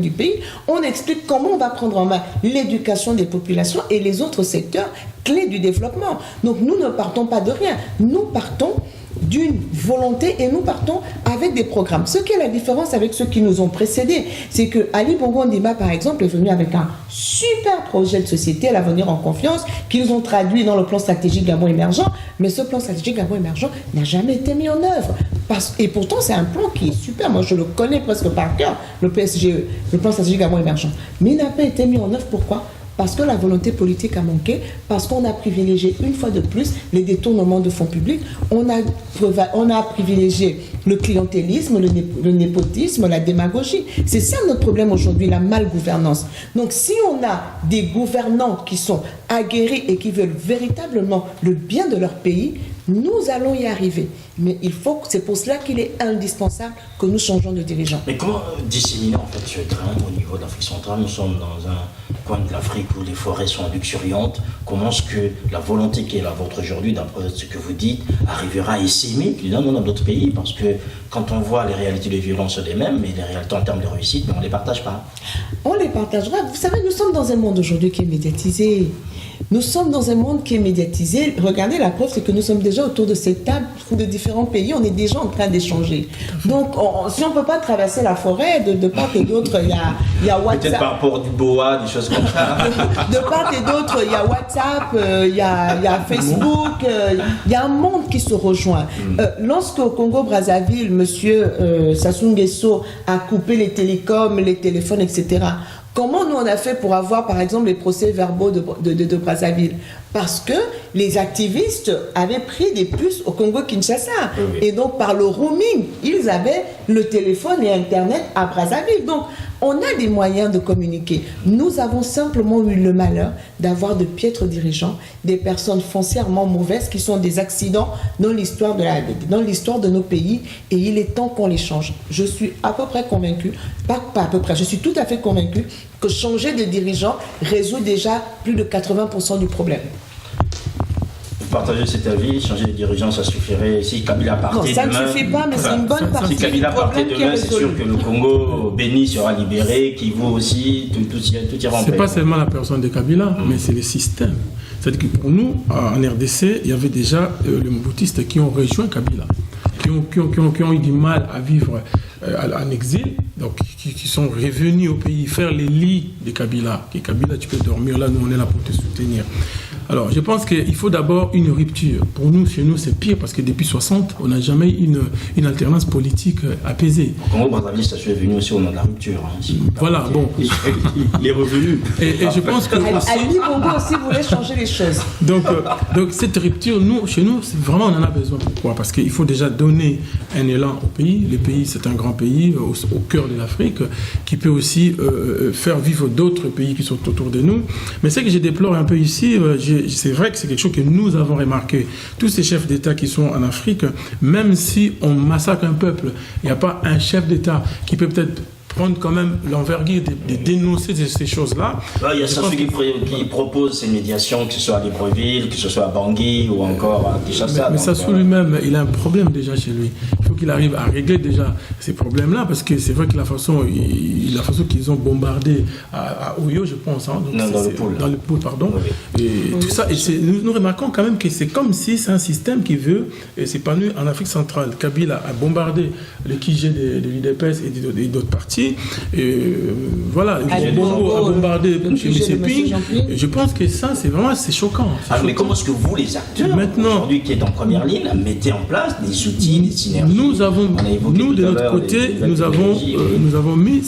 du pays. On explique comment on va prendre en main l'éducation des populations et les autres secteurs clés du développement. Donc nous ne partons pas de rien. Nous partons d'une volonté et nous partons avec des programmes. Ce qui est la différence avec ceux qui nous ont précédés, c'est que Ali Bongo Ondimba, par exemple, est venu avec un super projet de société, l'avenir en confiance, qu'ils ont traduit dans le plan stratégique Gabon émergent, mais ce plan stratégique Gabon émergent n'a jamais été mis en œuvre. Et pourtant, c'est un plan qui est super. Moi, je le connais presque par cœur, le PSGE, le plan stratégique Gabon émergent. Mais il n'a pas été mis en œuvre. Pourquoi ? Parce que la volonté politique a manqué, parce qu'on a privilégié une fois de plus les détournements de fonds publics, on a privilégié le clientélisme, le népotisme, la démagogie. C'est ça notre problème aujourd'hui, la malgouvernance. Donc si on a des gouvernants qui sont aguerris et qui veulent véritablement le bien de leur pays, nous allons y arriver. Mais c'est pour cela qu'il est indispensable que nous changeons de dirigeants. Mais comment disséminer en fait ce grain au niveau de l'Afrique centrale? Nous sommes dans un coin de l'Afrique où les forêts sont luxuriantes. Comment est-ce que la volonté qui est la vôtre aujourd'hui, d'après ce que vous dites, arrivera à essaimer dans d'autres pays? Parce que quand on voit les réalités de violence sont les mêmes, mais les réalités en termes de réussite, mais on ne les partage pas. On les partagera. Vous savez, nous sommes dans un monde aujourd'hui qui est médiatisé. Nous sommes dans un monde qui est médiatisé. Regardez, la preuve, c'est que nous sommes déjà autour de cette table de différents pays. On est déjà en train d'échanger. Donc, si on ne peut pas traverser la forêt, de part et d'autre, il y a WhatsApp. Peut-être par rapport du boa, des choses comme ça. De part et d'autre, il y a WhatsApp, il y a Facebook, il y a un monde qui se rejoint. Lorsque au Congo-Brazzaville, M. Sassou Nguesso a coupé les télécoms, les téléphones, etc., comment nous on a fait pour avoir par exemple les procès-verbaux de Brazzaville? Parce que les activistes avaient pris des puces au Congo-Kinshasa. Oui. Et donc par le roaming, ils avaient le téléphone et Internet à Brazzaville. Donc on a des moyens de communiquer. Nous avons simplement eu le malheur d'avoir de piètres dirigeants, des personnes foncièrement mauvaises qui sont des accidents dans l'histoire de nos pays, et il est temps qu'on les change. Je suis à peu près convaincu, pas à peu près, je suis tout à fait convaincu que changer de dirigeant résout déjà plus de 80% du problème. partagez cet avis, changer de dirigeant, ça suffirait. Si Kabila partait Non, ça demain, ne suffit pas, mais c'est une bonne partie si Kabila du partait problème qui est demain, c'est sûr résolu. que le Congo béni sera libéré, Kivu aussi, tout ira en paix. C'est pas seulement la personne de Kabila, mais c'est le système. C'est-à-dire que pour nous, en RDC, il y avait déjà les Mobutistes qui ont rejoint Kabila, qui ont eu du mal à vivre en exil, donc qui sont revenus au pays faire les lits de Kabila. Et Kabila, tu peux dormir là, nous on est là pour te soutenir. Alors, je pense qu'il faut d'abord une rupture. Pour nous, chez nous, c'est pire parce que depuis 60, on n'a jamais eu une alternance politique apaisée. Au Congo, Brazzaville, ça est venu aussi au nom de la rupture. Si voilà, bon. Il est revenu. Et je pense que... Ali Bongo aussi voulait changer les choses. Donc cette rupture, chez nous, vraiment, on en a besoin. Pourquoi? Parce qu'il faut déjà donner un élan au pays. Le pays, c'est un grand pays au cœur de l'Afrique qui peut aussi faire vivre d'autres pays qui sont autour de nous. Mais ce que je déplore un peu ici, c'est vrai que c'est quelque chose que nous avons remarqué. Tous ces chefs d'État qui sont en Afrique, même si on massacre un peuple, il n'y a pas un chef d'État qui peut peut-être prendre quand même l'envergure de dénoncer ces choses-là. Il y a Sassou qui propose ces médiations, que ce soit à Libreville, que ce soit à Bangui ou encore à Kinshasa. Mais Sassou lui-même, il a un problème déjà chez lui. Il faut qu'il arrive à régler déjà ces problèmes-là, parce que c'est vrai que la façon qu'ils ont bombardé à Oyo, je pense, hein, donc dans le pôle, pardon, oui. Et tout ça, et nous remarquons quand même que c'est comme si c'est un système qui veut s'épanouir en Afrique centrale. Kabila a bombardé le QG de l'UDPS et d'autres partis. Et voilà, Bongo a bombardé chez M. Ping. Je pense que ça, c'est choquant. Mais comment est-ce que vous, les acteurs, aujourd'hui qui êtes en première ligne, mettez en place des outils, des synergies? Nous, de notre côté, nous avons mis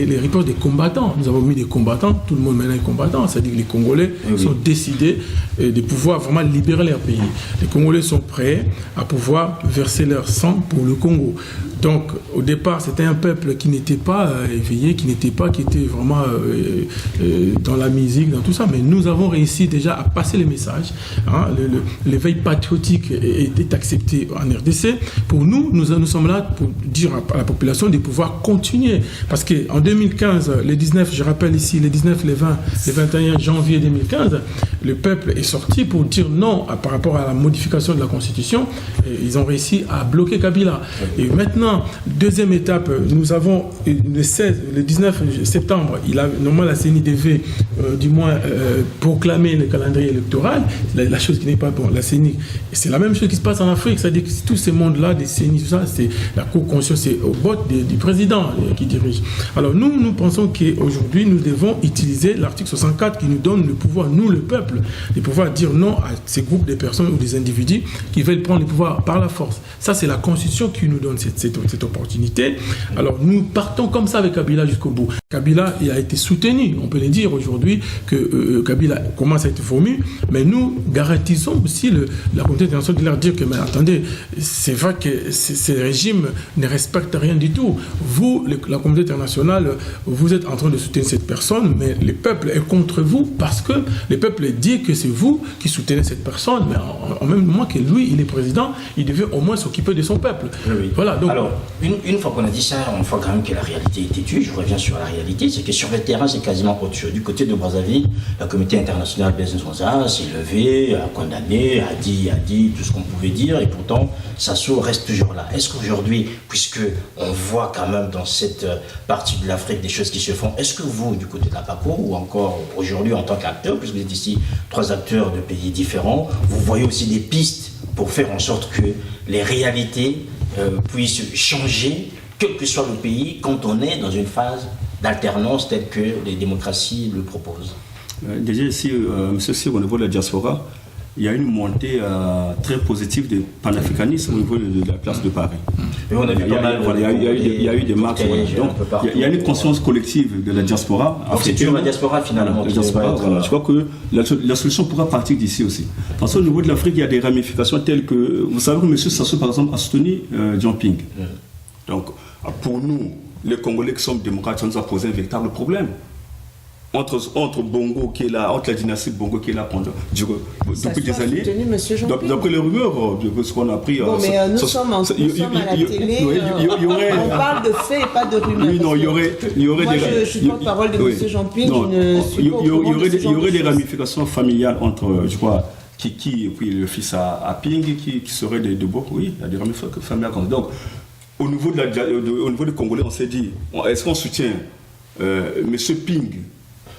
les reports des combattants. Nous avons mis des combattants, tout le monde maintenant est combattant. C'est-à-dire que les Congolais sont décidés de pouvoir vraiment libérer leur pays. Les Congolais sont prêts à pouvoir verser leur sang pour le Congo. Donc, au départ, c'était un peuple qui n'était pas éveillé, qui était vraiment dans la musique, dans tout ça. Mais nous avons réussi déjà à passer les messages. Hein. L'éveil patriotique est accepté en RDC. Pour nous, nous sommes là pour dire à la population de pouvoir continuer. Parce qu'en 2015, les 19, je rappelle ici, les 19, les 20, les 21 janvier 2015, le peuple est sorti pour dire non par rapport à la modification de la Constitution. Et ils ont réussi à bloquer Kabila. Et maintenant, deuxième étape, nous avons le 19 septembre, normalement la CNIDV, du moins, proclamé le calendrier électoral, la chose qui n'est pas bon, la CENI. Et c'est la même chose qui se passe en Afrique, c'est-à-dire que tous ces mondes-là, des CENI, tout ça, c'est la cour conscience, c'est au bot du président qui dirige. Alors nous pensons qu'aujourd'hui, nous devons utiliser l'article 64 qui nous donne le pouvoir, nous, le peuple, de pouvoir dire non à ces groupes de personnes ou des individus qui veulent prendre le pouvoir par la force. Ça, c'est la Constitution qui nous donne cette opportunité. Alors nous partons comme ça avec Kabila jusqu'au bout. Kabila, il a été soutenu, on peut le dire aujourd'hui que Kabila commence à être vomi, mais nous garantissons aussi la communauté internationale de leur dire que, mais attendez, c'est vrai que ces régimes ne respectent rien du tout. Vous, la communauté internationale, vous êtes en train de soutenir cette personne, mais le peuple est contre vous parce que le peuple dit que c'est vous qui soutenez cette personne, mais en même moment que lui, il est président, il devait au moins s'occuper de son peuple. Oui. Voilà, donc, alors, une fois qu'on a dit ça, on voit quand même que la réalité est têtue. Je reviens sur la réalité, c'est que sur le terrain, c'est quasiment autre chose. Du côté de Brazzaville, la communauté internationale Blaise Nzonza s'est levée, a condamné, a dit tout ce qu'on pouvait dire, et pourtant, Sassou reste toujours là. Est-ce qu'aujourd'hui, puisque on voit quand même dans cette partie de l'Afrique des choses qui se font, est-ce que vous, du côté de la PACO, ou encore aujourd'hui en tant qu'acteur, puisque vous êtes ici 3 acteurs de pays différents, vous voyez aussi des pistes pour faire en sorte que les réalités puissent changer, quel que soit le pays, quand on est dans une phase d'alternance telle que les démocraties le proposent? Déjà ici, monsieur Sir, au niveau de la diaspora, il y a une montée très positive du panafricanisme au niveau de la place de Paris. Et on a vu pas mal. Il y a eu des marques. Donc, il y a une conscience collective de la diaspora. Donc c'est toujours la diaspora finalement. La diaspora, je crois que la solution pourra partir d'ici aussi. Parce qu'au niveau de l'Afrique, il y a des ramifications telles que, vous savez que M. Sassou, par exemple, a soutenu Jumping. Donc, pour nous, les Congolais qui sommes démocrates, ça nous a posé un véritable problème. entre Bongo qui est là, entre la dynastie Bongo qui est là depuis des années. D'après les rumeurs, de ce qu'on a appris. Bon, mais nous sommes à la télé. On parle de faits et pas de rumeurs. Oui, non, il y aurait Moi, je suis porte-parole de M. Jean-Ping. Il y aurait des ramifications familiales entre, je crois, Kiki et puis le fils à Ping qui serait de Bobo. Oui, il y a des ramifications familiales. Donc, au niveau des Congolais, on s'est dit, est-ce qu'on soutient M. Ping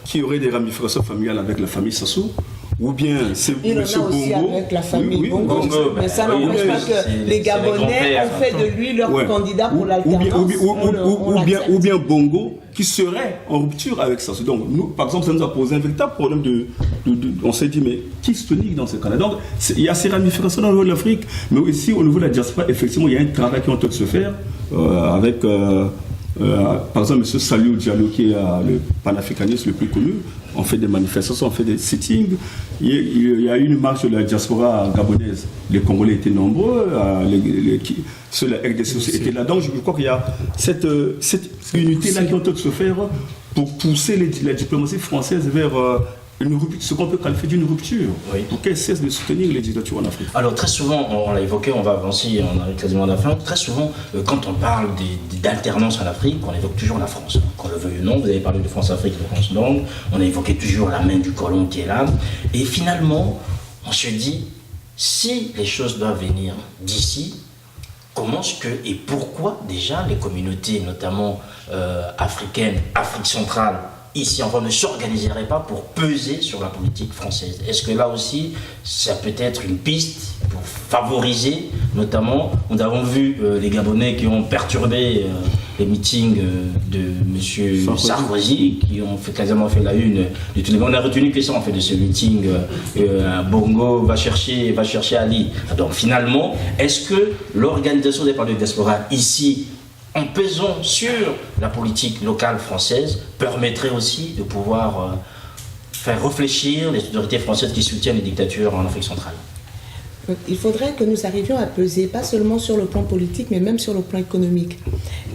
qui aurait des ramifications familiales avec la famille Sassou, ou bien c'est M. Bongo avec la famille Bongo, mais ça n'empêche pas que les Gabonais ont fait de lui leur candidat pour l'alternance. Ou bien Bongo qui serait en rupture avec Sassou. Donc nous, par exemple, ça nous a posé un véritable problème on s'est dit, mais qui se tonique dans ce cas-là? Donc il y a ces ramifications au niveau de l'Afrique, mais aussi au niveau de la diaspora, effectivement, il y a un travail qui est en train de se faire avec... par exemple, M. Saliou Diallo, qui est le panafricaniste le plus connu, on fait des manifestations, on fait des sittings. Il y a eu une marche de la diaspora gabonaise. Les Congolais étaient nombreux, ceux de la RDC aussi étaient là. Donc je crois qu'il y a cette unité-là qui est en train de se faire pour pousser la diplomatie française vers ce qu'on peut qualifier d'une rupture, pour qu'elle cesse de soutenir les dictatures en Afrique. Alors très souvent, on l'a évoqué, on va avancer, on arrive quasiment à la fin, très souvent, quand on parle d'alternance en Afrique, on évoque toujours la France. Qu'on le veuille ou non, vous avez parlé de France-Afrique, de France-Langue, on a évoqué toujours la main du colon qui est là, et finalement, on se dit, si les choses doivent venir d'ici, comment est-ce que et pourquoi déjà les communautés, notamment africaines, Afrique centrale, ici en France, ne s'organiserait pas pour peser sur la politique française? Est-ce que là aussi, ça peut être une piste pour favoriser, notamment, nous avons vu les Gabonais qui ont perturbé les meetings de M. Sarkozy, qui ont quasiment fait la une de tous les... On a retenu que ça, en fait, de ce meeting. Bongo va chercher Ali. Donc finalement, est-ce que l'organisation des partis de diaspora ici, en pesant sur la politique locale française, permettrait aussi de pouvoir faire réfléchir les autorités françaises qui soutiennent les dictatures en Afrique centrale? Il faudrait que nous arrivions à peser, pas seulement sur le plan politique, mais même sur le plan économique.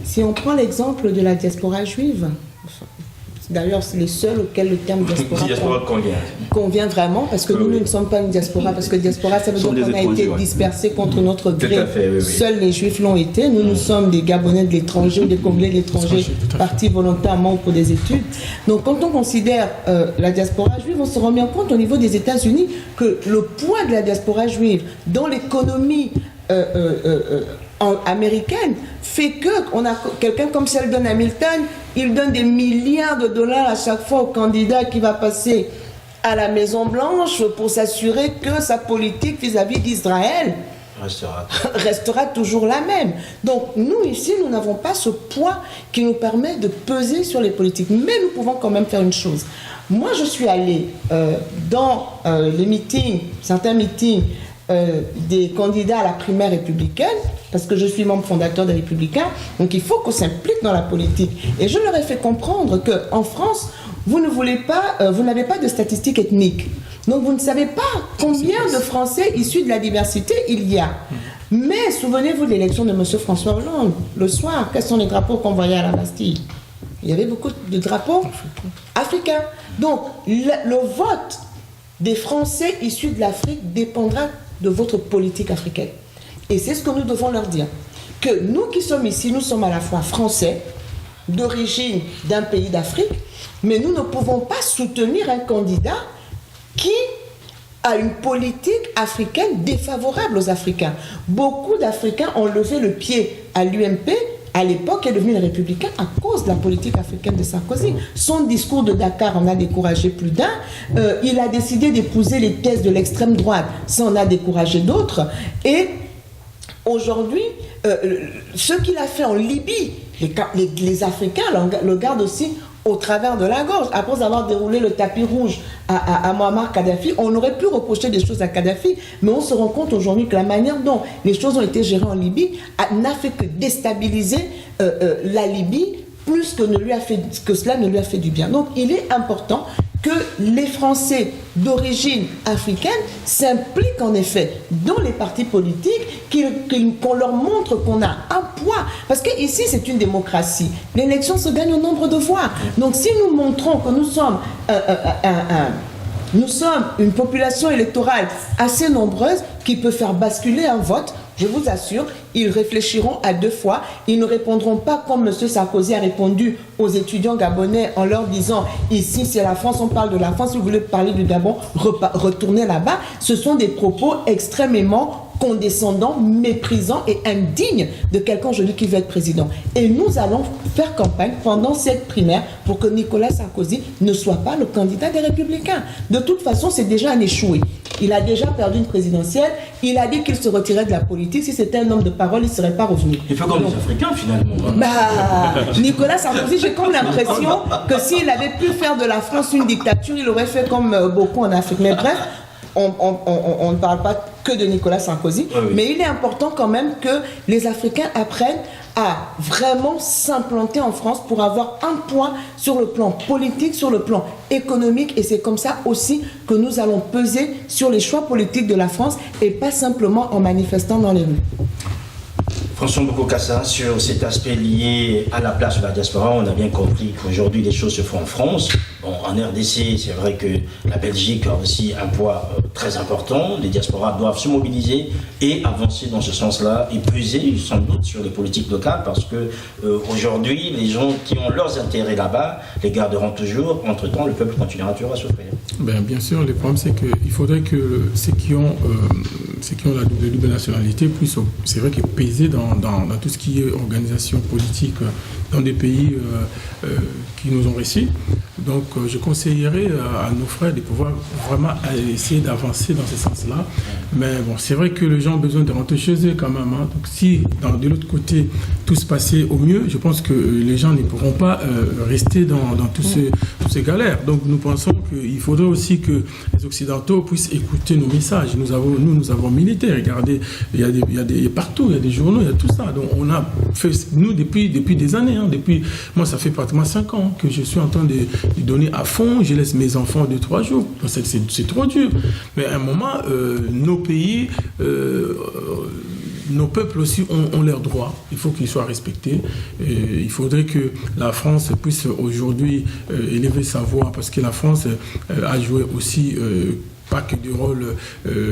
Si on prend l'exemple de la diaspora juive, d'ailleurs, c'est les seuls auxquels le terme diaspora convient vraiment, parce que nous ne sommes pas une diaspora, parce que diaspora, ça veut dire qu'on a été dispersés contre notre gré. Seuls les Juifs l'ont été. Nous sommes des Gabonais de l'étranger, des Congolais de l'étranger, partis volontairement pour des études. Donc, quand on considère la diaspora juive, on se rend bien compte au niveau des États-Unis que le poids de la diaspora juive dans l'économie américaine fait que on a quelqu'un comme Sheldon Hamilton, il donne des milliards de dollars à chaque fois au candidat qui va passer à la Maison Blanche pour s'assurer que sa politique vis-à-vis d'Israël restera toujours la même. Donc nous ici, nous n'avons pas ce poids qui nous permet de peser sur les politiques, mais nous pouvons quand même faire une chose. Moi, je suis allée dans les meetings, certains meetings des candidats à la primaire républicaine, parce que je suis membre fondateur des Républicains, donc il faut qu'on s'implique dans la politique. Et je leur ai fait comprendre qu'en France, vous n'avez pas de statistiques ethniques. Donc vous ne savez pas combien de Français issus de la diversité il y a. Mais souvenez-vous de l'élection de M. François Hollande, le soir, quels sont les drapeaux qu'on voyait à la Bastille? Il y avait beaucoup de drapeaux africains. Donc le vote des Français issus de l'Afrique dépendra de votre politique africaine. Et c'est ce que nous devons leur dire. Que nous qui sommes ici, nous sommes à la fois français, d'origine d'un pays d'Afrique, mais nous ne pouvons pas soutenir un candidat qui a une politique africaine défavorable aux Africains. Beaucoup d'Africains ont levé le pied à l'UMP. À l'époque, est devenu républicain à cause de la politique africaine de Sarkozy. Son discours de Dakar en a découragé plus d'un. Il a décidé d'épouser les thèses de l'extrême droite. Ça en a découragé d'autres. Et aujourd'hui, ce qu'il a fait en Libye, les Africains le gardent aussi au travers de la gorge. Après avoir déroulé le tapis rouge à Muammar Kadhafi, on aurait pu reprocher des choses à Kadhafi, mais on se rend compte aujourd'hui que la manière dont les choses ont été gérées en Libye n'a fait que déstabiliser la Libye plus que cela ne lui a fait du bien. Donc il est important que les Français d'origine africaine s'impliquent en effet dans les partis politiques, qu'on leur montre qu'on a un poids. Parce qu'ici, c'est une démocratie. L'élection se gagne au nombre de voix. Donc si nous montrons que nous sommes une population électorale assez nombreuse qui peut faire basculer un vote, je vous assure, ils réfléchiront à 2 fois. Ils ne répondront pas comme M. Sarkozy a répondu aux étudiants gabonais en leur disant « Ici, c'est la France, on parle de la France. Si vous voulez parler du Gabon, retournez là-bas. » Ce sont des propos extrêmement condescendants, méprisants et indignes de quelqu'un aujourd'hui qui veut être président. Et nous allons faire campagne pendant cette primaire pour que Nicolas Sarkozy ne soit pas le candidat des Républicains. De toute façon, c'est déjà un échoué. Il a déjà perdu une présidentielle. Il a dit qu'il se retirait de la politique. Si c'était un homme de parole, il ne serait pas revenu. Il fait comme les Africains, finalement. Nicolas Sarkozy, j'ai comme l'impression que s'il avait pu faire de la France une dictature, il aurait fait comme beaucoup en Afrique. Mais bref, on ne parle pas que de Nicolas Sarkozy, oui. Mais il est important quand même que les Africains apprennent à vraiment s'implanter en France pour avoir un poids sur le plan politique, sur le plan économique, et c'est comme ça aussi que nous allons peser sur les choix politiques de la France et pas simplement en manifestant dans les rues. François Mboko-Kassa, sur cet aspect lié à la place de la diaspora, on a bien compris qu'aujourd'hui les choses se font en France. Bon, en RDC, c'est vrai que la Belgique a aussi un poids très important. Les diasporas doivent se mobiliser et avancer dans ce sens-là et peser sans doute sur les politiques locales parce que aujourd'hui, les gens qui ont leurs intérêts là-bas les garderont toujours. Entre-temps, le peuple continuera toujours à souffrir. Bien sûr, le problème c'est qu'il faudrait que ceux qui ont la double nationalité puissent, c'est vrai, peser dans tout ce qui est organisation politique dans des pays qui nous ont réussi. Donc je conseillerais à nos frères de pouvoir vraiment essayer d'avancer dans ce sens-là. Mais bon, c'est vrai que les gens ont besoin de rentrer chez eux quand même. Hein. Donc si de l'autre côté tout se passait au mieux, je pense que les gens ne pourront pas rester dans toutes ces galères. Donc nous pensons qu'il faudrait aussi que les Occidentaux puissent écouter nos messages. Nous avons milité. Regardez, il y a partout, il y a des journaux, il y a tout ça. Donc on a fait, nous, depuis des années. Hein, moi, ça fait pratiquement 5 ans que je suis en train de donner à fond. Je laisse mes enfants 2-3 jours. C'est trop dur. Mais à un moment, nos pays, nos peuples aussi ont leurs droits. Il faut qu'ils soient respectés. Et il faudrait que la France puisse aujourd'hui élever sa voix parce que la France a joué aussi pas que des rôles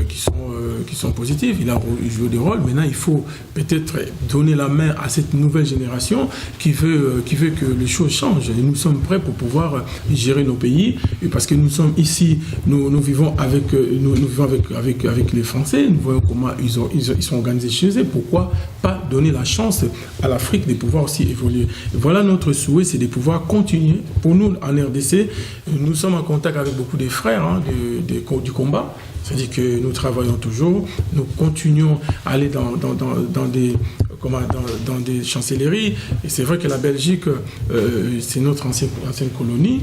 qui sont positifs. Il a joué des rôles. Maintenant, il faut peut-être donner la main à cette nouvelle génération qui veut que les choses changent. Et nous sommes prêts pour pouvoir gérer nos pays. Et parce que nous sommes ici, nous vivons avec les Français. Nous voyons comment ils sont organisés chez eux. Pourquoi pas donner la chance à l'Afrique de pouvoir aussi évoluer. Et voilà notre souhait, c'est de pouvoir continuer. Pour nous, en RDC, nous sommes en contact avec beaucoup de frères du combat. C'est-à-dire que nous travaillons toujours, nous continuons à aller dans des chancelleries. Et c'est vrai que la Belgique, c'est notre ancienne colonie.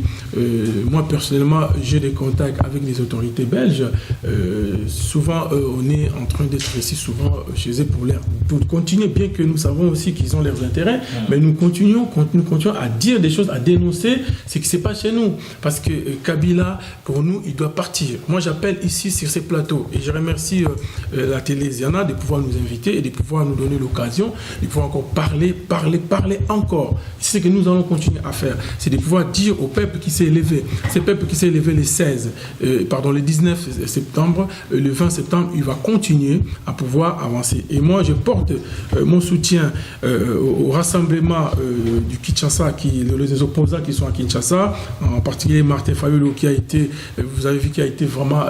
Moi, personnellement, j'ai des contacts avec les autorités belges. Souvent, on est en train d'être ici souvent chez eux pour continuer, bien que nous savons aussi qu'ils ont leurs intérêts, mais nous continuons à dire des choses, à dénoncer ce qui se passe chez nous. Parce que Kabila, pour nous, il doit partir. Moi, j'appelle ici sur ces plateaux, et je remercie la Télésiana de pouvoir nous inviter et de pouvoir nous donner l'occasion de pouvoir encore parler encore. C'est ce que nous allons continuer à faire. C'est de pouvoir dire au peuple qui s'est élevé, ce peuple qui s'est élevé le 19 septembre, le 20 septembre, il va continuer à pouvoir avancer. Et moi, je porte mon soutien au rassemblement du Kinshasa, les opposants qui sont à Kinshasa, en particulier Martin Fayulu qui a été, vous avez vu, qui a été vraiment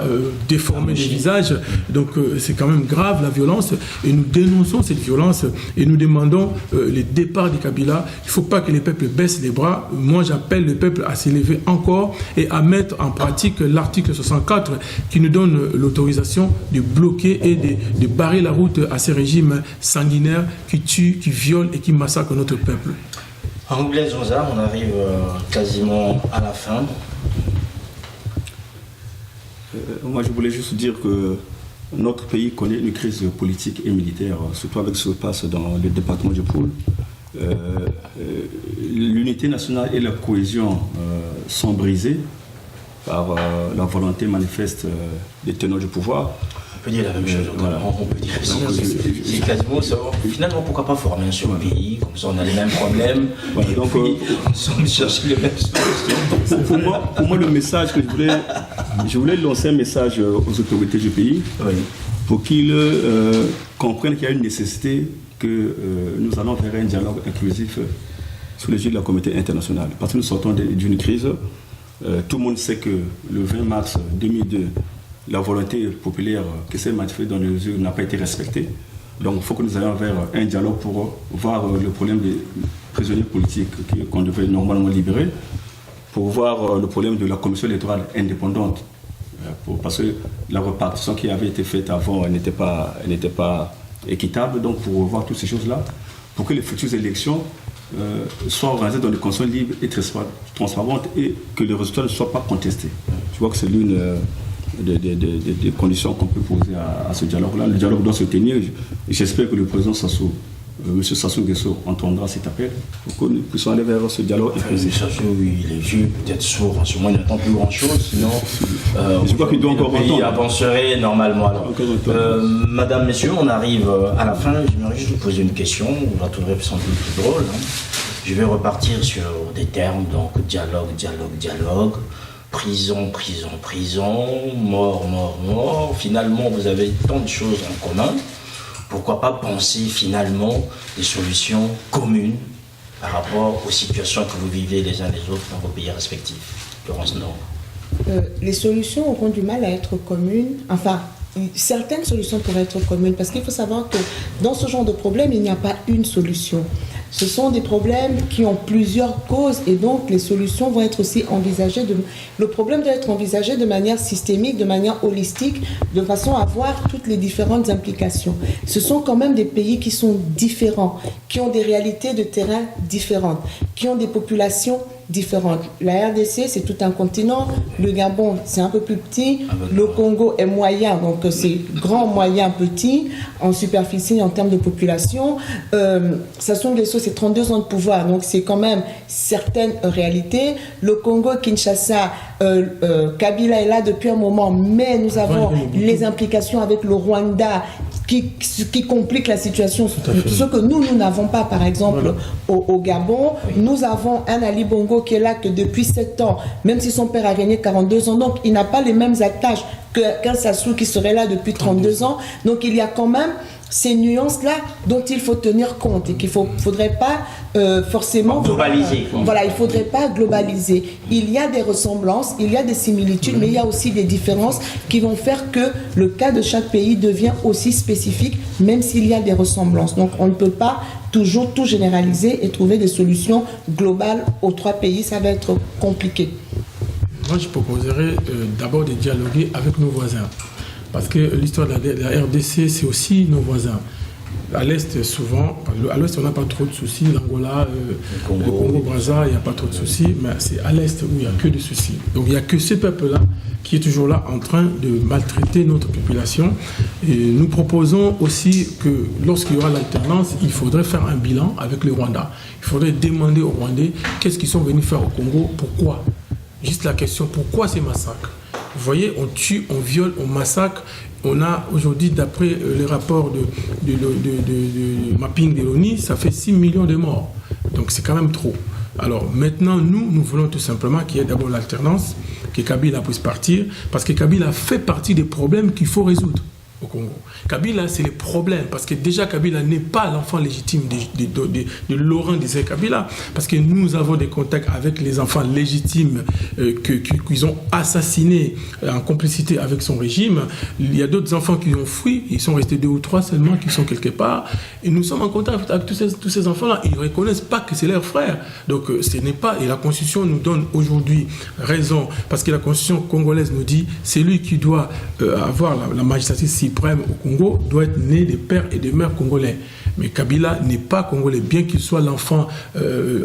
déformé des visages. Donc c'est quand même grave la violence, et nous dénonçons cette violence et nous demandons le départ de Kabila. Il ne faut pas que les peuples baissent les bras. Moi, j'appelle le peuple à s'élever encore et à mettre en pratique l'article 64 qui nous donne l'autorisation de bloquer et de barrer la route à ces régimes sanguinaires qui tuent, qui violent et qui massacrent notre peuple. En Blaise Zonza, on arrive quasiment à la fin. Moi, je voulais juste dire que notre pays connaît une crise politique et militaire, surtout avec ce qui se passe dans le département du Pôle. L'unité nationale et la cohésion sont brisées. par la volonté manifeste des tenants du pouvoir. On peut dire la même chose, voilà. On peut dire c'est quasiment ça. Finalement, pourquoi pas former un seul pays, comme ça on a les mêmes problèmes, Voilà, et donc, puis on cherche les mêmes solutions. Pour moi, le message que je voulais lancer un message aux autorités du pays, Oui. pour qu'ils comprennent qu'il y a une nécessité que nous allons vers un dialogue inclusif sous l'égide de la communauté internationale. Parce que nous sortons d'une crise. Tout le monde sait que le 20 mars 2002, la volonté populaire qui s'est manifestée dans les urnes n'a pas été respectée. Donc il faut que nous allions vers un dialogue pour voir le problème des prisonniers politiques qu'on devait normalement libérer, pour voir le problème de la commission électorale indépendante. Parce que la répartition qui avait été faite avant n'était pas équitable. Donc pour voir toutes ces choses-là, pour que les futures élections soient organisées dans des conditions libres et transparentes et que les résultats ne soient pas contestés. Je vois que c'est l'une des conditions qu'on peut poser à ce dialogue-là. Le dialogue doit se tenir. J'espère que le président Sassou, M. Sassou Nguesso, entendra cet appel pour que nous puissions aller vers ce dialogue. M. Sassou, il est vieux, peut-être sourd, en ce moment il n'entend plus grand-chose, sinon je crois qu'il doit encore le pays entendre. avancerait normalement. Alors, Madame, Messieurs, on arrive à la fin. J'aimerais juste vous poser une question, vous la trouverez sans doute plus drôle. Je vais repartir sur des termes, donc dialogue, prison, mort. Finalement, vous avez tant de choses en commun. Pourquoi pas penser finalement des solutions communes par rapport aux situations que vous vivez les uns les autres dans vos pays respectifs? Laurence Nord. Les solutions auront du mal à être communes. Enfin, certaines solutions pourraient être communes parce qu'il faut savoir que dans ce genre de problème, il n'y a pas une solution. Ce sont des problèmes qui ont plusieurs causes et donc les solutions vont être aussi envisagées. Le problème doit être envisagé de manière systémique, de manière holistique, de façon à voir toutes les différentes implications. Ce sont quand même des pays qui sont différents, qui ont des réalités de terrain différentes, qui ont des populations différentes. La RDC, c'est tout un continent. Le Gabon, c'est un peu plus petit. Le Congo est moyen, donc c'est grand, moyen, petit, en superficie, en termes de population. Sassou Nguesso, c'est 32 ans de pouvoir, donc c'est quand même certaines réalités. Le Congo, Kinshasa, Kabila est là depuis un moment, mais nous avons les implications avec le Rwanda qui compliquent la situation. Ce que nous n'avons pas, par exemple, au Gabon. Nous avons un Ali Bongo qui est là que depuis 7 ans, même si son père a gagné 42 ans, donc il n'a pas les mêmes attaches qu'un Sassou qui serait là depuis 32 ans. Donc il y a quand même ces nuances-là dont il faut tenir compte et qu'il ne faudrait pas forcément... globaliser. Voilà, il ne faudrait pas globaliser. Il y a des ressemblances, il y a des similitudes, mais il y a aussi des différences qui vont faire que le cas de chaque pays devient aussi spécifique, même s'il y a des ressemblances. Donc on ne peut pas toujours tout généraliser et trouver des solutions globales aux 3 pays. Ça va être compliqué. Moi, je proposerais d'abord de dialoguer avec nos voisins. Parce que l'histoire de la RDC, c'est aussi nos voisins. À l'Est, souvent, à l'Ouest, on n'a pas trop de soucis. L'Angola, le Congo-Brazza, il n'y a pas trop de soucis. Mais c'est à l'Est où il n'y a que des soucis. Donc il n'y a que ce peuple-là qui est toujours là en train de maltraiter notre population. Et nous proposons aussi que lorsqu'il y aura l'alternance, il faudrait faire un bilan avec le Rwanda. Il faudrait demander aux Rwandais qu'est-ce qu'ils sont venus faire au Congo, pourquoi. Juste la question, pourquoi ces massacres? Vous voyez, on tue, on viole, on massacre. On a aujourd'hui, d'après les rapports de mapping de l'ONU, ça fait 6 millions de morts. Donc c'est quand même trop. Alors maintenant, nous voulons tout simplement qu'il y ait d'abord l'alternance, que Kabila puisse partir, parce que Kabila fait partie des problèmes qu'il faut résoudre au Congo. Kabila, c'est le problème, parce que déjà Kabila n'est pas l'enfant légitime de Laurent Désiré Kabila, parce que nous avons des contacts avec les enfants légitimes qu'ils ont assassinés en complicité avec son régime. Il y a d'autres enfants qui ont fui, ils sont restés 2 ou 3 seulement, qui sont quelque part, et nous sommes en contact avec tous ces enfants-là. Ils ne reconnaissent pas que c'est leur frère. Donc ce n'est pas, et la Constitution nous donne aujourd'hui raison, parce que la Constitution congolaise nous dit c'est lui qui doit avoir la magistrature suprême au Congo doit être né des pères et des mères congolais. Mais Kabila n'est pas congolais, bien qu'il soit l'enfant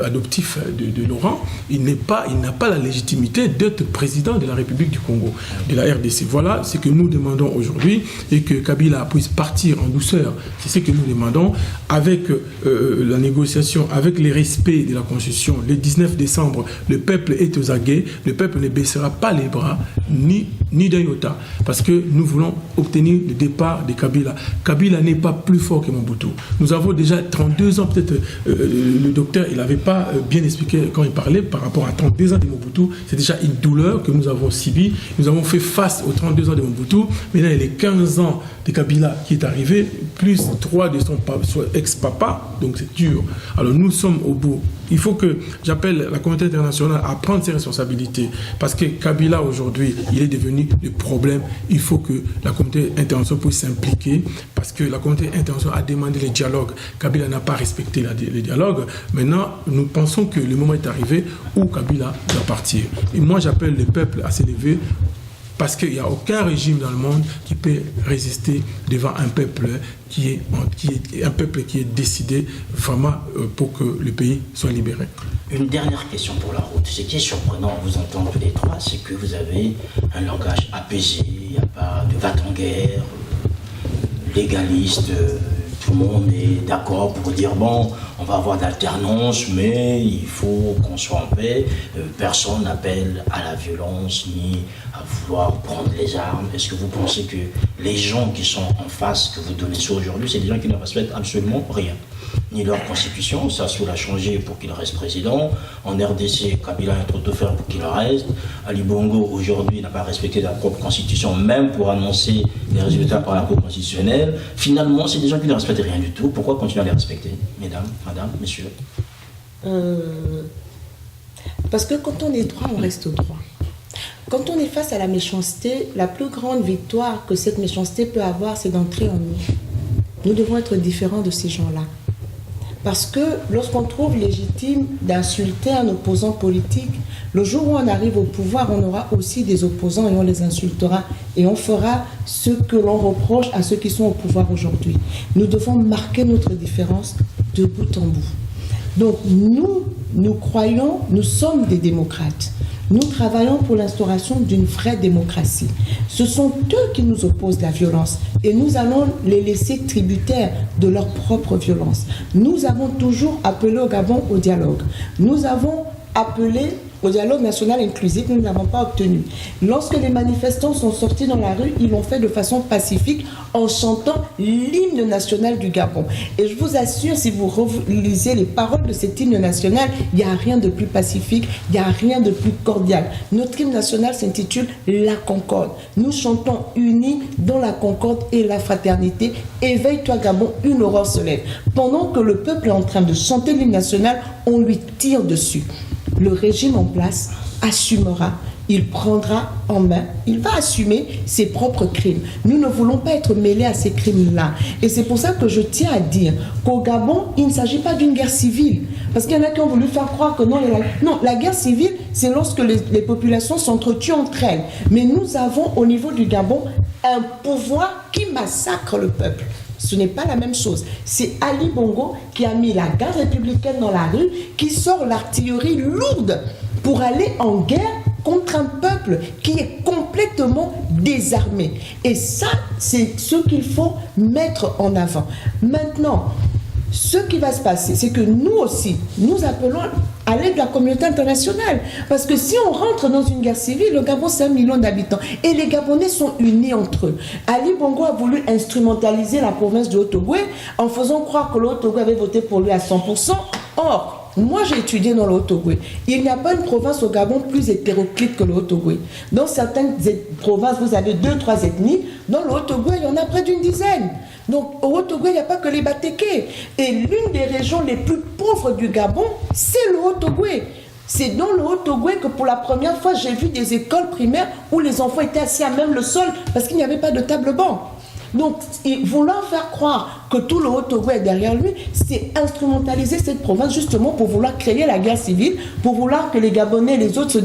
adoptif de Laurent, il n'a pas la légitimité d'être président de la République du Congo, de la RDC. Voilà ce que nous demandons aujourd'hui, et que Kabila puisse partir en douceur. C'est ce que nous demandons, avec la négociation, avec le respect de la Constitution. Le 19 décembre, le peuple est aux aguets, le peuple ne baissera pas les bras, ni d'un iota, parce que nous voulons obtenir le départ de Kabila. Kabila n'est pas plus fort que Mobutu. Nous avons déjà 32 ans, peut-être le docteur, il n'avait pas bien expliqué quand il parlait par rapport à 32 ans de Mobutu. C'est déjà une douleur que nous avons subie. Nous avons fait face aux 32 ans de Mobutu. Maintenant, il y a les 15 ans de Kabila qui est arrivé, plus 3 de son ex-papa, donc c'est dur. Alors nous sommes au bout. Il faut que j'appelle la communauté internationale à prendre ses responsabilités, parce que Kabila aujourd'hui, il est devenu le problème. Il faut que la communauté internationale puisse s'impliquer, parce que la communauté internationale a demandé le dialogue. Kabila n'a pas respecté le dialogue. Maintenant, nous pensons que le moment est arrivé où Kabila doit partir. Et moi, j'appelle le peuple à s'élever, parce qu'il n'y a aucun régime dans le monde qui peut résister devant un peuple qui est décidé vraiment pour que le pays soit libéré. Une dernière question pour la route. Ce qui est surprenant à vous entendre tous les trois, c'est que vous avez un langage apaisé, il n'y a pas de va-t-en-guerre, légaliste. Tout le monde est d'accord pour dire bon, on va avoir d'alternance, mais il faut qu'on soit en paix. Personne n'appelle à la violence ni à vouloir prendre les armes. Est-ce que vous pensez que les gens qui sont en face, que vous donnez ça aujourd'hui, c'est des gens qui ne respectent absolument rien, ni leur constitution? Sassou l'a changé pour qu'il reste président. En RDC, Kabila a trop de faire pour qu'il reste. Ali Bongo, aujourd'hui, n'a pas respecté la propre constitution, même pour annoncer les résultats par la Cour constitutionnelle. Finalement, c'est des gens qui ne respectent rien du tout. Pourquoi continuer à les respecter, mesdames, madame, messieurs? Parce que quand on est droit, on reste droit. Quand on est face à la méchanceté, la plus grande victoire que cette méchanceté peut avoir, c'est d'entrer en nous. Nous devons être différents de ces gens-là. Parce que lorsqu'on trouve légitime d'insulter un opposant politique, le jour où on arrive au pouvoir, on aura aussi des opposants et on les insultera. Et on fera ce que l'on reproche à ceux qui sont au pouvoir aujourd'hui. Nous devons marquer notre différence de bout en bout. Donc nous croyons, nous sommes des démocrates. Nous travaillons pour l'instauration d'une vraie démocratie. Ce sont eux qui nous opposent la violence et nous allons les laisser tributaires de leur propre violence. Nous avons toujours appelé au Gabon au dialogue. Nous avons appelé au dialogue national inclusif, nous ne l'avons pas obtenu. Lorsque les manifestants sont sortis dans la rue, ils l'ont fait de façon pacifique en chantant l'hymne national du Gabon. Et je vous assure, si vous relisez les paroles de cet hymne national, il n'y a rien de plus pacifique, il n'y a rien de plus cordial. Notre hymne national s'intitule La Concorde. Nous chantons unis dans la concorde et la fraternité. Éveille-toi Gabon, une aurore se lève. Pendant que le peuple est en train de chanter l'hymne national, on lui tire dessus. Le régime en place assumera, il prendra en main, il va assumer ses propres crimes. Nous ne voulons pas être mêlés à ces crimes-là. Et c'est pour ça que je tiens à dire qu'au Gabon, il ne s'agit pas d'une guerre civile. Parce qu'il y en a qui ont voulu faire croire que non, la guerre civile, c'est lorsque les populations s'entretuent entre elles. Mais nous avons au niveau du Gabon un pouvoir qui massacre le peuple. Ce n'est pas la même chose. C'est Ali Bongo qui a mis la garde républicaine dans la rue, qui sort l'artillerie lourde pour aller en guerre contre un peuple qui est complètement désarmé. Et ça, c'est ce qu'il faut mettre en avant. Maintenant, ce qui va se passer, c'est que nous aussi, nous appelons à l'aide de la communauté internationale. Parce que si on rentre dans une guerre civile, le Gabon, c'est 1 million d'habitants. Et les Gabonais sont unis entre eux. Ali Bongo a voulu instrumentaliser la province de Haut-Ogooué en faisant croire que le Haut-Ogooué avait voté pour lui à 100%. Or, moi, j'ai étudié dans le Haut-Ogooué. Il n'y a pas une province au Gabon plus hétéroclite que le Haut-Ogooué. Dans certaines provinces, vous avez 2-3 ethnies. Dans le Haut-Ogooué, il y en a près d'une dizaine. Donc, au Haut-Ogooué, il n'y a pas que les Batékés. Et l'une des régions les plus pauvres du Gabon, c'est le Haut-Ogooué. C'est dans le Haut-Ogooué que pour la première fois, j'ai vu des écoles primaires où les enfants étaient assis à même le sol parce qu'il n'y avait pas de table-banc. Donc, vouloir faire croire que tout le Haut-Togo est derrière lui, c'est instrumentaliser cette province justement pour vouloir créer la guerre civile, pour vouloir que les Gabonais et les autres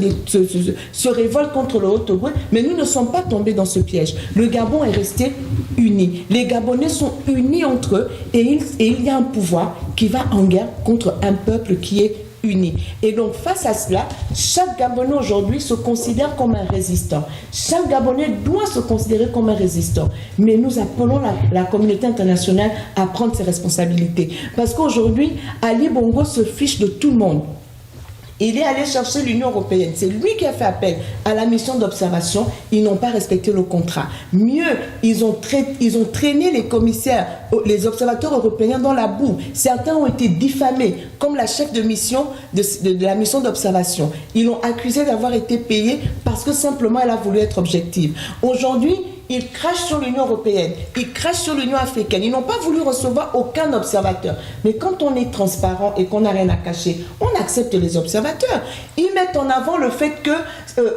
se révoltent contre le Haut-Togo. Mais nous ne sommes pas tombés dans ce piège. Le Gabon est resté uni. Les Gabonais sont unis entre eux et il y a un pouvoir qui va en guerre contre un peuple qui est unis. Et donc, face à cela, chaque Gabonais aujourd'hui se considère comme un résistant. Chaque Gabonais doit se considérer comme un résistant. Mais nous appelons la communauté internationale à prendre ses responsabilités. Parce qu'aujourd'hui, Ali Bongo se fiche de tout le monde. Il est allé chercher l'Union européenne. C'est lui qui a fait appel à la mission d'observation. Ils n'ont pas respecté le contrat. Mieux, ils ont traîné les commissaires, les observateurs européens dans la boue. Certains ont été diffamés, comme la chef de mission de la mission d'observation. Ils l'ont accusée d'avoir été payée parce que simplement elle a voulu être objective. Aujourd'hui, ils crachent sur l'Union européenne, ils crachent sur l'Union africaine. Ils n'ont pas voulu recevoir aucun observateur. Mais quand on est transparent et qu'on n'a rien à cacher, on accepte les observateurs. Ils mettent en avant le fait que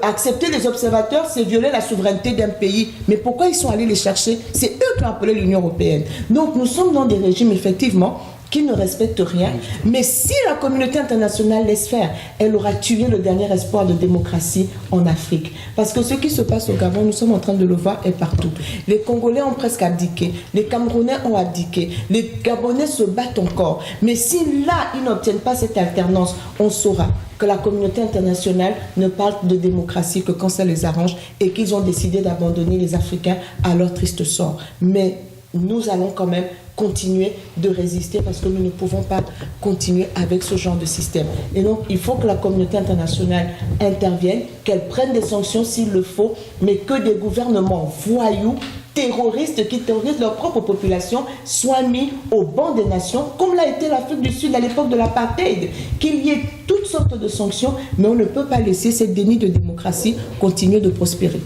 accepter les observateurs, c'est violer la souveraineté d'un pays. Mais pourquoi ils sont allés les chercher? C'est eux qui ont appelé l'Union européenne. Donc nous sommes dans des régimes, effectivement, qui ne respectent rien. Mais si la communauté internationale laisse faire, elle aura tué le dernier espoir de démocratie en Afrique. Parce que ce qui se passe au Gabon, nous sommes en train de le voir, est partout. Les Congolais ont presque abdiqué, les Camerounais ont abdiqué, les Gabonais se battent encore. Mais si là, ils n'obtiennent pas cette alternance, on saura que la communauté internationale ne parle de démocratie que quand ça les arrange et qu'ils ont décidé d'abandonner les Africains à leur triste sort. Mais nous allons quand même continuer de résister parce que nous ne pouvons pas continuer avec ce genre de système. Et donc, il faut que la communauté internationale intervienne, qu'elle prenne des sanctions s'il le faut, mais que des gouvernements voyous, terroristes qui terrorisent leur propre population soient mis au banc des nations, comme l'a été l'Afrique du Sud à l'époque de l'apartheid, qu'il y ait toutes sortes de sanctions, mais on ne peut pas laisser cette déni de démocratie continuer de prospérer.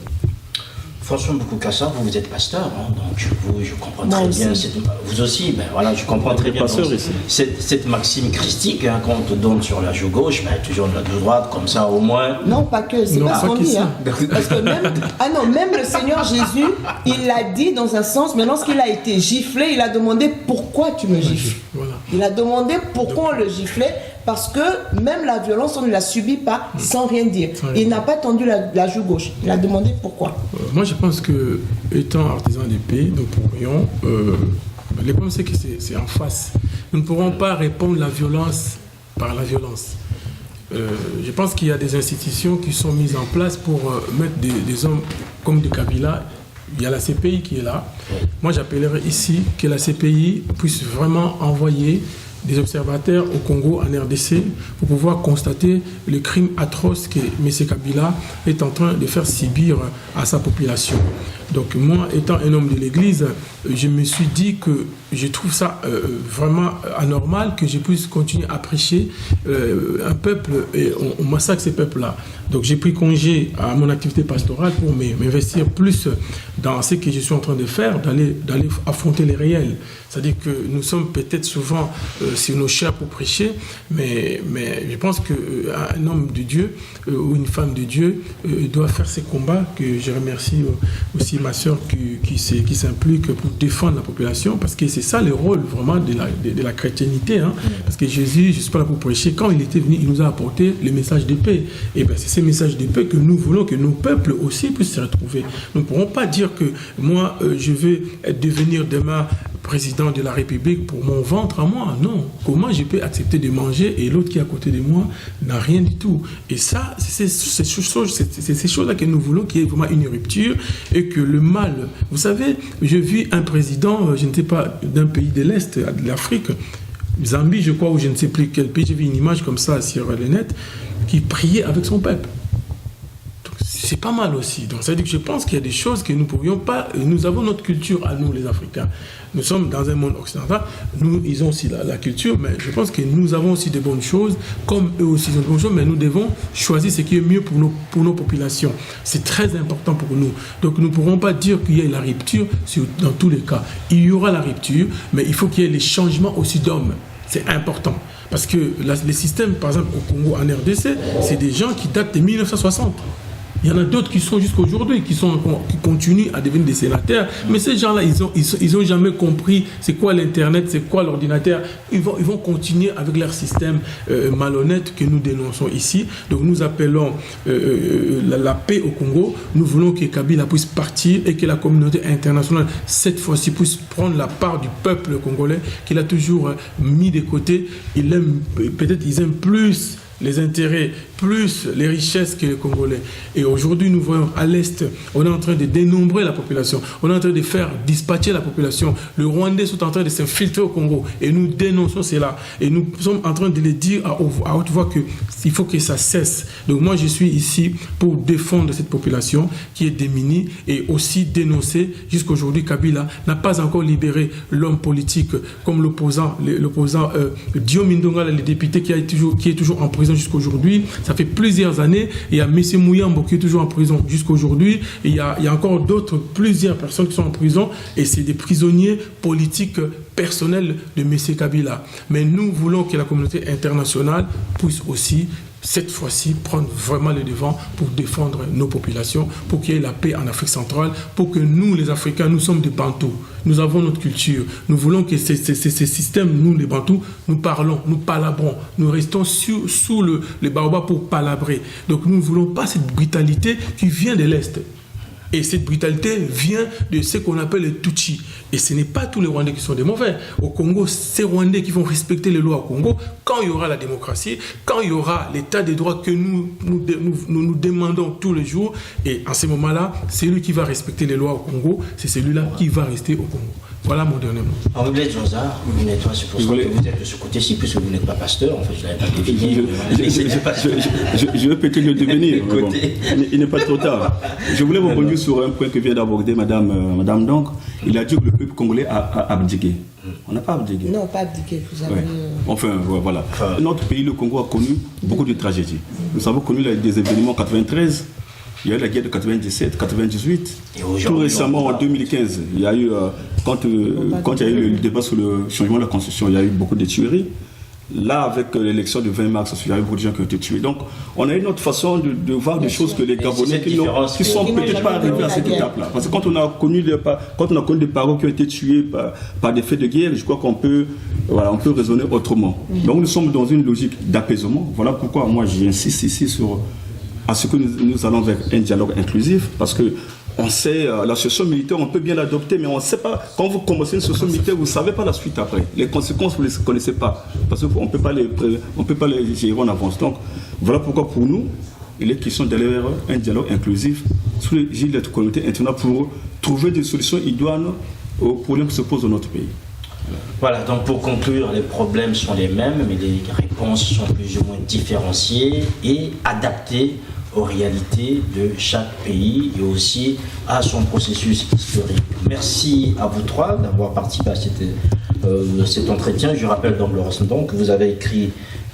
François Mboukoukassa, vous êtes pasteur, hein, donc je comprends très bien. Vous aussi, ben voilà, je comprends très bien cette maxime christique hein, qu'on te donne sur la joue gauche, ben, toujours de la joue droite, comme ça au moins. Non, pas que, c'est pas ce qu'on dit. Hein. Parce que même le Seigneur Jésus, il l'a dit dans un sens, mais lorsqu'il a été giflé, il a demandé pourquoi tu me gifles. Voilà. Il a demandé pourquoi on le giflait. Parce que même la violence, on ne la subit pas sans rien dire. Il n'a pas tendu la joue gauche. Il a demandé pourquoi. Moi, je pense que, étant artisan d'épée, nous pourrions... le problème, c'est que c'est en face. Nous ne pourrons pas répondre à la violence par la violence. Je pense qu'il y a des institutions qui sont mises en place pour mettre des hommes comme de Kabila. Il y a la CPI qui est là. Moi, j'appellerais ici que la CPI puisse vraiment envoyer des observateurs au Congo, en RDC, pour pouvoir constater le crime atroce que M. Kabila est en train de faire subir à sa population. Donc moi, étant un homme de l'Église, je me suis dit que je trouve ça vraiment anormal que je puisse continuer à prêcher un peuple et on massacre ces peuples-là. Donc j'ai pris congé à mon activité pastorale pour m'investir plus dans ce que je suis en train de faire, d'aller affronter les réels. C'est-à-dire que nous sommes peut-être souvent sur nos chairs pour prêcher, mais je pense qu'un homme de Dieu ou une femme de Dieu doit faire ces combats, que je remercie aussi ma sœur qui s'implique pour défendre la population, parce que c'est ça le rôle vraiment de la chrétienté. Hein. Parce que Jésus, je ne suis pas là pour prêcher, quand il était venu, il nous a apporté le message de paix. Et bien c'est ces messages de paix que nous voulons que nos peuples aussi puissent se retrouver. Nous ne pourrons pas dire que moi, je vais devenir demain président de la République pour mon ventre à moi. Non. Comment je peux accepter de manger et l'autre qui est à côté de moi n'a rien du tout. Et ça, c'est ces choses-là que nous voulons, qu'il y ait vraiment une rupture et que le mal... Vous savez, j'ai vu un président, je ne sais pas, d'un pays de l'Est, de l'Afrique, Zambie, je crois, ou je ne sais plus quel pays, j'ai vu une image comme ça sur le net, qui priait avec son peuple. C'est pas mal aussi. Donc, ça veut dire que je pense qu'il y a des choses que nous ne pourrions pas... Nous avons notre culture à nous, les Africains. Nous sommes dans un monde occidental. Nous, ils ont aussi la culture, mais je pense que nous avons aussi de bonnes choses, comme eux aussi ils ont de bonnes choses, mais nous devons choisir ce qui est mieux pour nos populations. C'est très important pour nous. Donc, nous ne pourrons pas dire qu'il y ait la rupture dans tous les cas. Il y aura la rupture, mais il faut qu'il y ait les changements aussi d'hommes. C'est important. Parce que les systèmes, par exemple, au Congo, en RDC, c'est des gens qui datent de 1960. Il y en a d'autres qui sont jusqu'à aujourd'hui, qui continuent à devenir des sénateurs. Mais ces gens-là, ils ont jamais compris c'est quoi l'Internet, c'est quoi l'ordinateur. Ils vont continuer avec leur système malhonnête que nous dénonçons ici. Donc nous appelons la paix au Congo. Nous voulons que Kabila puisse partir et que la communauté internationale, cette fois-ci, puisse prendre la part du peuple congolais qu'il a toujours mis de côté. Ils aiment plus les intérêts, plus les richesses que les Congolais. Et aujourd'hui, nous voyons à l'Est, on est en train de dénombrer la population, on est en train de faire dispatcher la population. Les Rwandais sont en train de s'infiltrer au Congo et nous dénonçons cela. Et nous sommes en train de les dire à haute voix qu'il faut que ça cesse. Donc moi, je suis ici pour défendre cette population qui est démunie et aussi dénoncer jusqu'aujourd'hui Kabila n'a pas encore libéré l'homme politique comme l'opposant Diom Ndongala, le député qui est toujours en prison jusqu'aujourd'hui. Ça fait plusieurs années. Il y a M. Mouyambo qui est toujours en prison jusqu'aujourd'hui. Il y a encore plusieurs personnes qui sont en prison et c'est des prisonniers politiques personnels de M. Kabila. Mais nous voulons que la communauté internationale puisse aussi cette fois-ci prendre vraiment le devant pour défendre nos populations, pour qu'il y ait la paix en Afrique centrale, pour que nous, les Africains, nous sommes des Bantous. Nous avons notre culture. Nous voulons que ces systèmes, nous, les Bantous, nous parlons, nous palabrons. Nous restons sous les baobabs pour palabrer. Donc nous ne voulons pas cette brutalité qui vient de l'Est. Et cette brutalité vient de ce qu'on appelle les Tutsis. Et ce n'est pas tous les Rwandais qui sont des mauvais. Au Congo, ces Rwandais qui vont respecter les lois au Congo, quand il y aura la démocratie, quand il y aura l'état des droits que nous demandons tous les jours, et en ce moment-là, celui qui va respecter les lois au Congo, c'est celui-là qui va rester au Congo. Voilà mon dernier mot. Henri Blaise Zonza, c'est pour ça que vous êtes de ce côté-ci, puisque vous n'êtes pas pasteur, en fait, je ne l'avais pas deviné. Je vais peut-être le devenir. Bon, il n'est pas trop tard. Je voulais rebondir sur un point que vient d'aborder Madame Donc. Il a dit que le peuple congolais a abdiqué. On n'a pas abdiqué. Non, pas abdiqué. Vous avez... Enfin, voilà. Notre pays, le Congo, a connu beaucoup de tragédies. Nous avons connu des événements en 93. Il y a eu la guerre de 97, 98. Tout récemment, en 2015, il y a eu, quand il y a eu le débat sur le changement de la Constitution, il y a eu beaucoup de tueries. Là, avec l'élection du 20 mars, il y a eu beaucoup de gens qui ont été tués. Donc, on a une autre façon de voir des choses que les Gabonais qui ne sont peut-être pas arrivés à cette étape-là. Parce que quand on a connu des parents qui ont été tués par des faits de guerre, je crois qu'on peut raisonner autrement. Donc, nous sommes dans une logique d'apaisement. Voilà pourquoi moi, j'insiste ici à ce que nous allons vers un dialogue inclusif, parce que on sait, la situation militaire, on peut bien l'adopter, mais on ne sait pas, quand vous commencez une situation militaire, vous ne savez pas la suite après. Les conséquences, vous ne les connaissez pas, parce qu'on ne peut pas les gérer en avance. Donc, voilà pourquoi pour nous, il est question d'aller vers un dialogue inclusif sous l'égide de la communauté internationale pour trouver des solutions idoines aux problèmes qui se posent dans notre pays. Voilà, donc pour conclure, les problèmes sont les mêmes, mais les réponses sont plus ou moins différenciées et adaptées aux réalités de chaque pays et aussi à son processus historique. Merci à vous trois d'avoir participé à cet entretien. Je rappelle donc que vous avez écrit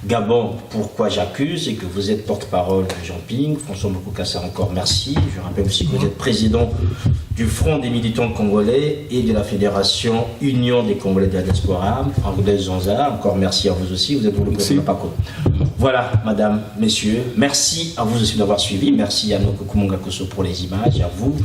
Gabon, pourquoi j'accuse, et que vous êtes porte-parole de Jean Ping. François Mokokassa, encore merci. Je rappelle aussi que vous êtes président du Front des militants congolais et de la Fédération Union des Congolais de la diaspora. Henri Blaise Zonza, encore merci à vous aussi. Vous êtes le président de PACO. Voilà, madame, messieurs, merci à vous aussi d'avoir suivi. Merci à Noko Kumonga Kosso pour les images, à vous.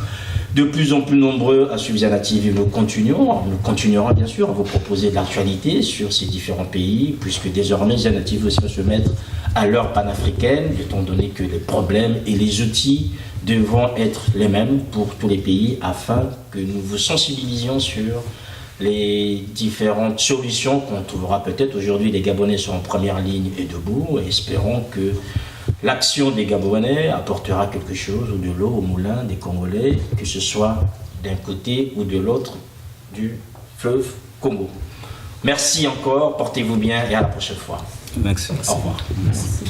De plus en plus nombreux à suivre Ziana TV, nous continuerons bien sûr à vous proposer de l'actualité sur ces différents pays, puisque désormais Ziana TV aussi va se mettre à l'heure panafricaine, étant donné que les problèmes et les outils devront être les mêmes pour tous les pays, afin que nous vous sensibilisions sur les différentes solutions qu'on trouvera peut-être. Aujourd'hui, les Gabonais sont en première ligne et debout, et espérons que l'action des Gabonais apportera quelque chose ou de l'eau au moulin des Congolais, que ce soit d'un côté ou de l'autre du fleuve Congo. Merci encore, portez-vous bien et à la prochaine fois. Merci. Au revoir. Merci.